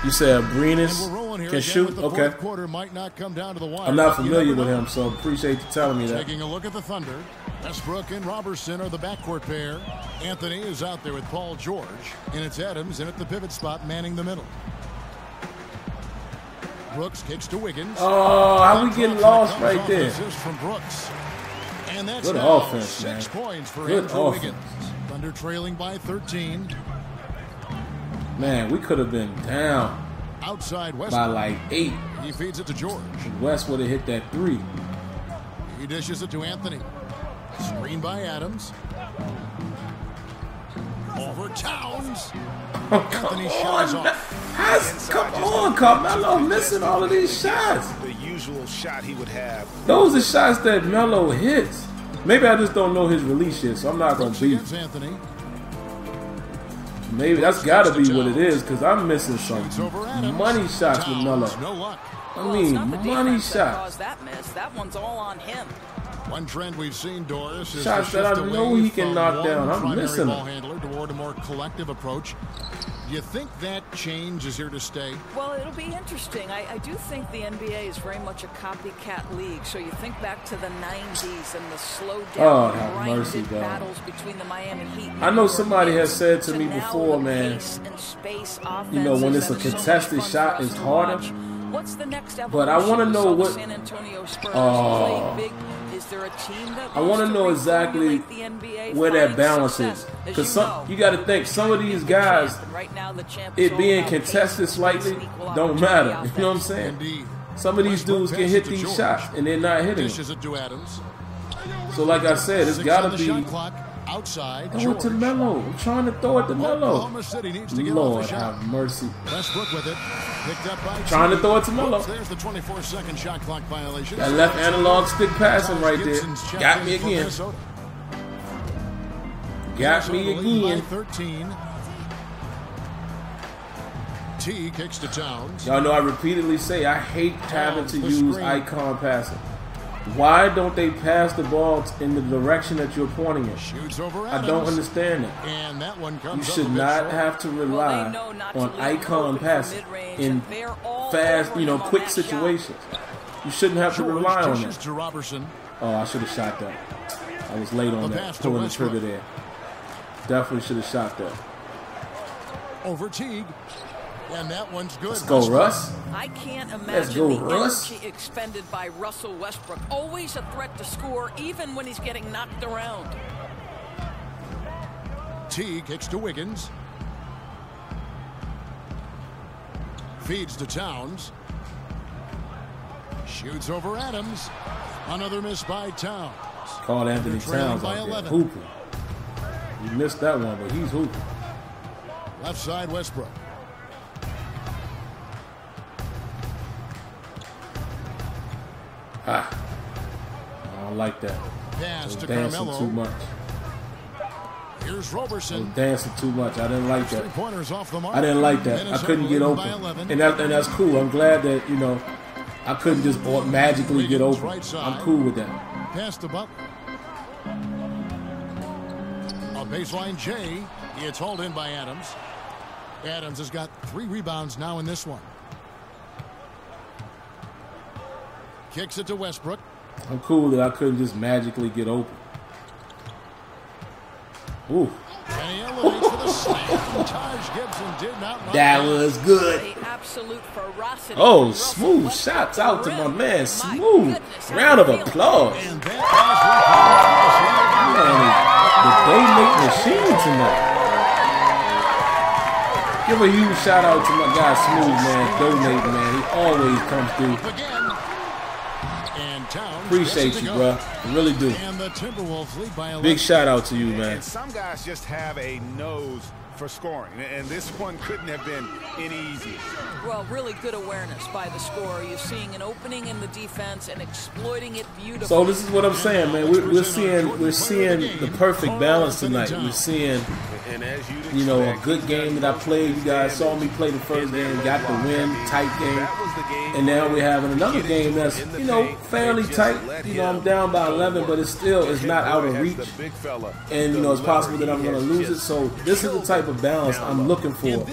You said Abrinas can shoot? Okay. Might not come down to the wire. I'm not familiar with him, so appreciate you telling me that. Taking a look at the Thunder. Westbrook and Robertson are the backcourt pair. Anthony is out there with Paul George. And it's Adams in at the pivot spot, manning the middle. Brooks kicks to Wiggins. Oh, how we getting lost right there? From Brooks. And that's good offense, man. 6 points for Good Andrew offense. Wiggins. Thunder trailing by 13. Man, we could have been down outside West by like 8. He feeds it to George. West would have hit that 3. He dishes it to Anthony. Screen by Adams. Over Towns. Oh, Anthony shots off. Come on, Carmelo missing all of these shots. The usual shot he would have. Those are shots that Melo hits. Maybe I just don't know his release yet, so I'm not going to beat Anthony. Maybe that's got to be what it is, because I'm missing some money shots with Melo. I mean, money shots. That miss. That one's all on him. One trend we've seen, Doris, is shots that I know he can knock down. I'm missing ball them. handler toward a more collective approach. Do you think that change is here to stay? Well, it'll be interesting. I do think the NBA is very much a copycat league. So you think back to the 90s and the slow down, grinded battles between the Miami Heat. I know somebody has said to me before, man, you know, when it's a contested shot, it's harder. What's the next but I want to know what. San Antonio Spurs is there a team that I want to know exactly where that balance is, because you got to think some of these guys, it being contested slightly, don't matter. You know what I'm saying? Some of these dudes can hit these shots and they're not hitting them. So like I said, it's got to be. Outside, throw it to Melo. I'm trying to throw it to Melo. Lord have mercy. Westbrook with it. Picked up by trying to throw it to Melo. There's the 24-second shot clock violation. That left analog stick passing right there. Got me again. Got me again. 13. T kicks to Towns. Y'all know I repeatedly say I hate having to use icon passing. Why don't they pass the ball in the direction that you're pointing in? I don't understand it. And that one comes you should not have to rely on icon passing in fast, quick situations. You shouldn't have to rely on it. Oh, I should have shot that. I was late on that, pulling the trigger there. Definitely should have shot that. Over Teague. And that one's good. Let's go, Russ. I can't imagine the energy expended by Russell Westbrook. Always a threat to score, even when he's getting knocked around. T kicks to Wiggins. Feeds to Towns. Shoots over Adams. Another miss by Towns. Called Anthony Towns out there. Hooping. He missed that one, but he's hooping. Left side, Westbrook. I don't like that. Pass to dancing Carmelo. Too much. Here's Robertson. Dancing too much. I didn't like that. Off the mark. I didn't like that. I couldn't get open. And that's cool. I'm glad that, I couldn't just magically get open. I'm cool with that. Pass to Butler. On baseline J. It's hauled in by Adams. Adams has got 3 rebounds now in this one. Kicks it to Westbrook. I'm cool that I couldn't just magically get open. Ooh. That was good. Oh, smooth shots out to my man. Smooth. Round of applause. Man, did they make machine tonight? Give a huge shout out to my guy Smooth, man. Donating, man. He always comes through. Appreciate you, bro. I really do. Big shout out to you, man. And some guys just have a nose for scoring, and this one couldn't have been any easier. Well, really good awareness by the scorer. You're seeing an opening in the defense and exploiting it beautifully. So this is what I'm saying, man. We're seeing the perfect balance tonight. We're seeing, you know, a good game that I played. You guys saw me play the first game, got the win, tight game, and now we're having another game that's, you know, fairly tight. You know, I'm down by 11, but it's not out of reach, and you know it's possible that I'm going to lose it. So this is the type of balance I'm looking for.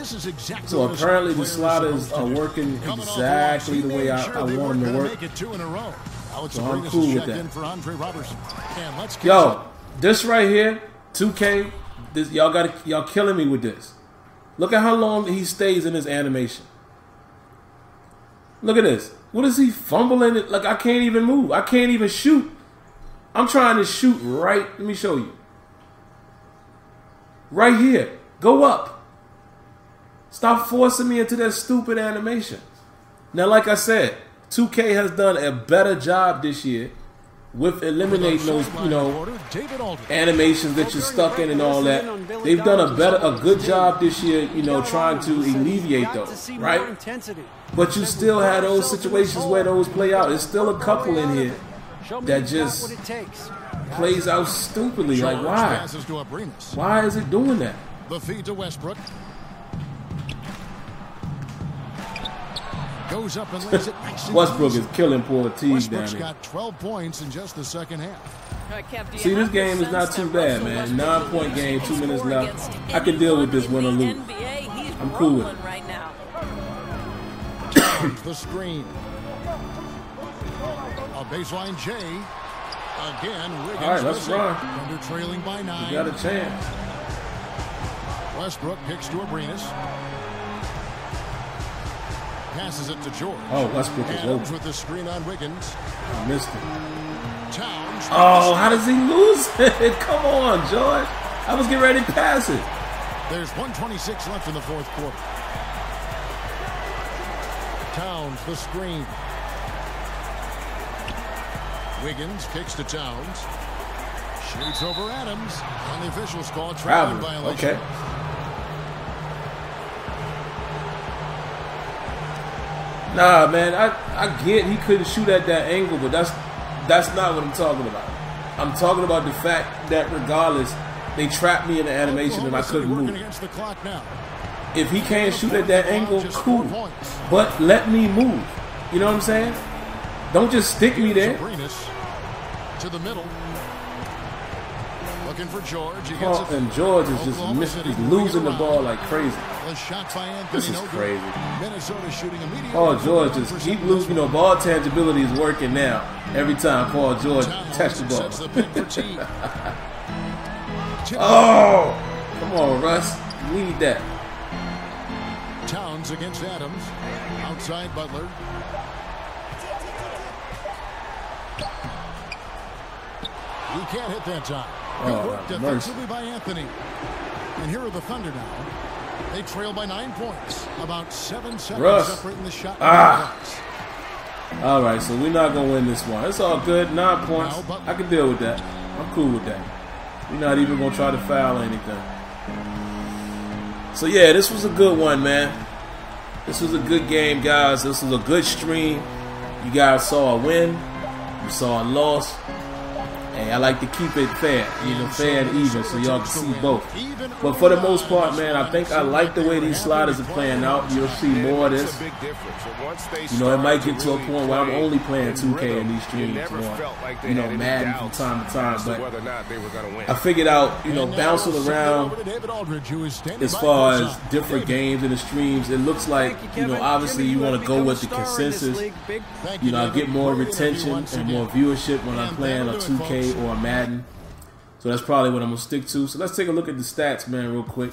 So apparently the sliders are working exactly the way I want them to work. So I'm cool with that. Yo, this right here, 2K, this y'all killing me with this. Look at how long he stays in his animation. Look at this. What is he fumbling it? Like I can't even move. I can't even shoot. I'm trying to shoot right. Let me show you. Right here. Go up. Stop forcing me into that stupid animation. Now, like I said, 2K has done a better job this year with eliminating those, you know, animations that you're stuck in and all that. They've done a good job this year, you know, trying to alleviate those, right? But you still have those situations where those play out. There's still a couple in here that just plays out stupidly. Like, why? Why is it doing that? The feed to Westbrook. Goes up and lays it nice. Westbrook is killing poor Teague down Westbrook's there. got 12 points in just the second half. See, this game is not too bad, man. 9-point game, 2 minutes left. I can deal with this win or lose. I'm cool with it. The screen. A baseline J. Again, Wiggins. All right, let's run. Under trailing by 9. You got a chance. Westbrook picks to Abrinas. Passes it to George. Oh, Westbrook is open. With the screen on Wiggins. I missed it. Towns. Oh, how does he lose it? Come on, George. I was getting ready to pass it. There's 1:26 left in the fourth quarter. Towns, the screen. Wiggins kicks to Towns. Shoots over Adams. And the officials call traveling violation. Okay. Nah, man, I get he couldn't shoot at that angle, but that's not what I'm talking about. I'm talking about the fact that regardless, they trapped me in the animation and I couldn't move. If he can't shoot at that angle, cool. But let me move. You know what I'm saying? Don't just stick me there. To the middle. Looking for George. And George is just he's losing the ball like crazy. This is crazy. Paul George just keep losing. You know, ball tangibility is working now. Every time Paul George touches the ball. Oh, come on, Russ. We need that. Towns against Adams. Outside Butler. He can't hit that time. Good work defensively by Anthony. And here are the Thunder now. They trail by 9 points. About 7 seconds separating the shot. All right, so we're not going to win this one. It's all good. 9 points. I can deal with that. I'm cool with that. We're not even going to try to foul or anything. So, yeah, this was a good one, man. This was a good game, guys. This was a good stream. You guys saw a win. You saw a loss. Hey, I like to keep it fair, you know, fair and even, so y'all can see both. But for the most part, man, I think I like the way these sliders are playing out. You'll see more of this. You know, it might get to a point where I'm only playing 2K in these streams or, you know, Madden from time to time. But I figured out, you know, bouncing around as far as different games in the streams, it looks like, you know, obviously you want to go with the consensus. You know, I get more retention and more viewership when I'm playing a 2K or a Madden. So that's probably what I'm going to stick to. So let's take a look at the stats, man, real quick.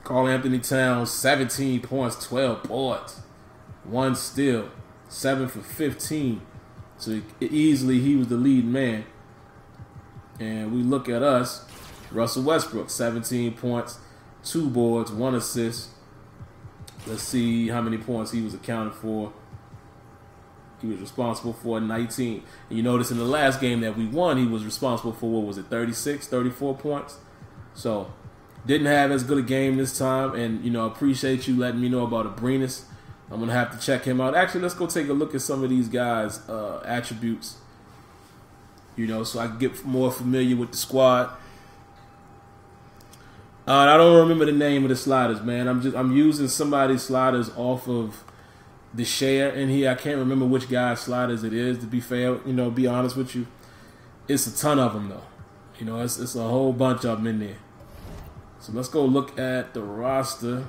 Karl Anthony Towns, 17 points, 12 boards, 1 steal, 7 for 15. So easily he was the lead man. And we look at us, Russell Westbrook, 17 points, 2 boards, 1 assist. Let's see how many points he was accounted for. He was responsible for 19. And you notice in the last game that we won, he was responsible for, what was it, 36, 34 points? So Didn't have as good a game this time, and appreciate you letting me know about Abrinas. I'm gonna have to check him out. Actually, let's go take a look at some of these guys' attributes. So I can get more familiar with the squad. I don't remember the name of the sliders, man. I'm using somebody's sliders off of the share in here. I can't remember which guy's sliders it is. To be fair, be honest with you, it's a ton of them though. It's a whole bunch of them in there. So let's go look at the roster.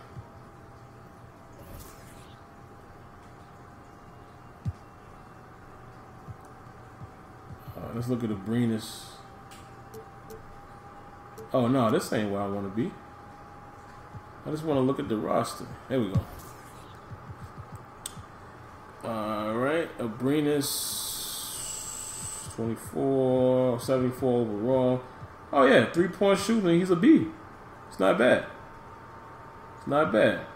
Let's look at Abrinas. Oh no, this ain't where I want to be. I just want to look at the roster. There we go. Alright, Abrinas 24, 74 overall. Oh yeah, 3-point shooting, he's a B. It's not bad. It's not bad.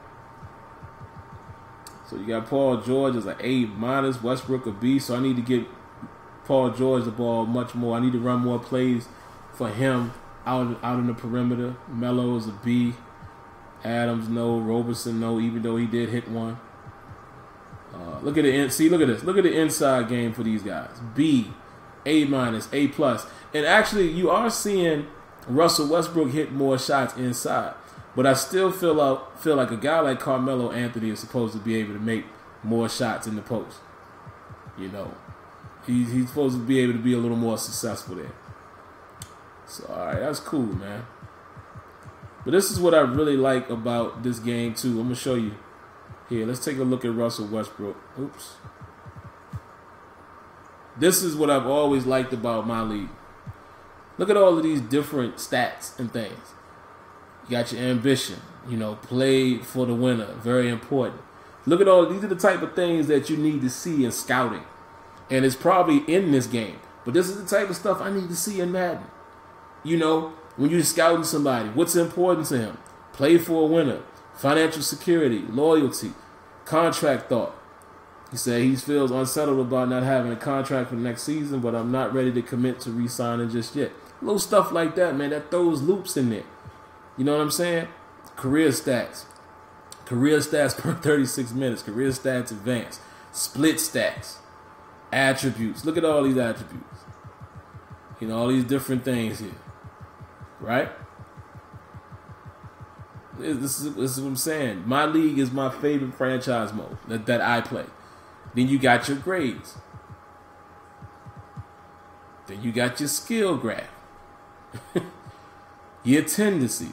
So you got Paul George as an A-, Westbrook a B, so I need to get Paul George the ball much more. I need to run more plays for him out in the perimeter. Melo is a B. Adams, no. Roberson, no, even though he did hit one. Look at look at this. Look at the inside game for these guys. B, A-, A+. And actually, you are seeing Russell Westbrook hit more shots inside. But I still feel like a guy like Carmelo Anthony is supposed to be able to make more shots in the post. He's supposed to be able to be a little more successful there. So, all right, that's cool, man. But this is what I really like about this game, too. I'm going to show you. Here, let's take a look at Russell Westbrook. Oops. This is what I've always liked about MyLeague. Look at all of these different stats and things. You got your ambition, play for the winner, very important. Look at all, these are the type of things that you need to see in scouting. And it's probably in this game. But this is the type of stuff I need to see in Madden. When you're scouting somebody, what's important to him? Play for a winner, financial security, loyalty, contract thought. He said he feels unsettled about not having a contract for the next season, but I'm not ready to commit to re-signing just yet. Little stuff like that, man, that throws loops in there. You know what I'm saying? Career stats. Career stats per 36 minutes. Career stats advanced. Split stats. Attributes. Look at all these attributes. All these different things here. Right? This is what I'm saying. MyLeague is my favorite franchise mode that I play. Then you got your grades. Then you got your skill graph. Your tendencies.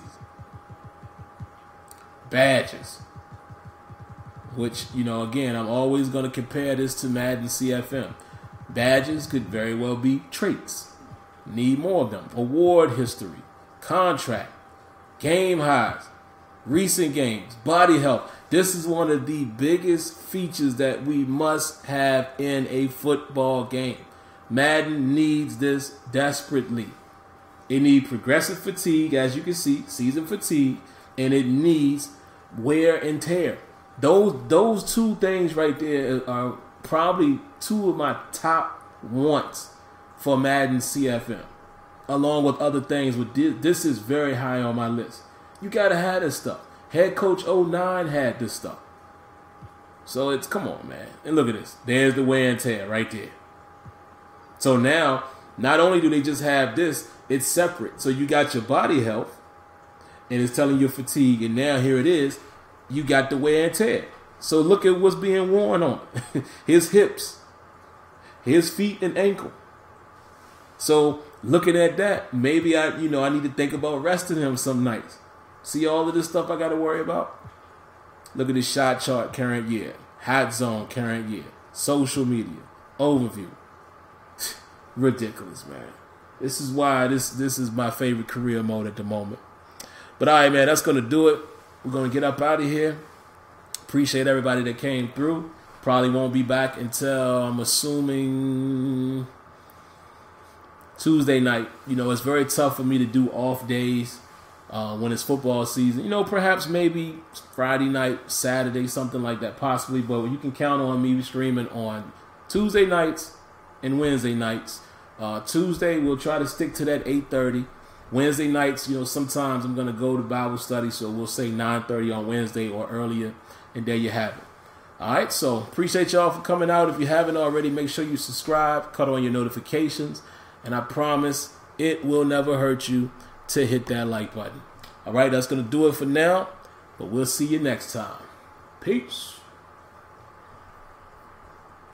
Badges. Which, again, I'm always going to compare this to Madden CFM. Badges could very well be traits. Need more of them. Award history. Contract. Game highs. Recent games. Body health. This is one of the biggest features that we must have in a football game. Madden needs this desperately. It needs progressive fatigue, as you can see, season fatigue, and it needs wear and tear. Those two things right there are probably two of my top wants for Madden CFM, along with other things. This is very high on my list. You gotta have this stuff. Head coach 09 had this stuff. So come on, man. And look at this. There's the wear and tear right there. So now, not only do they just have this, it's separate. So you got your body health, and it's telling you fatigue, and now here it is. You got the wear and tear. So look at what's being worn on. His hips, his feet and ankle. So looking at that, maybe I need to think about resting him some nights. See all of this stuff I got to worry about? Look at this shot chart current year. Hot zone current year. Social media. Overview. Ridiculous, man. This is why this is my favorite career mode at the moment. But all right, man, that's going to do it. We're going to get up out of here. Appreciate everybody that came through. Probably won't be back until, I'm assuming, Tuesday night. It's very tough for me to do off days when it's football season. Perhaps maybe Friday night, Saturday, something like that, possibly. But you can count on me streaming on Tuesday nights and Wednesday nights. Tuesday, we'll try to stick to that 8:30. Wednesday nights, you know, sometimes I'm going to go to Bible study, so we'll say 9:30 on Wednesday or earlier, and there you have it. All right, so appreciate y'all for coming out. If you haven't already, make sure you subscribe, cut on your notifications, and I promise it will never hurt you to hit that like button. All right, that's going to do it for now, but we'll see you next time. Peace.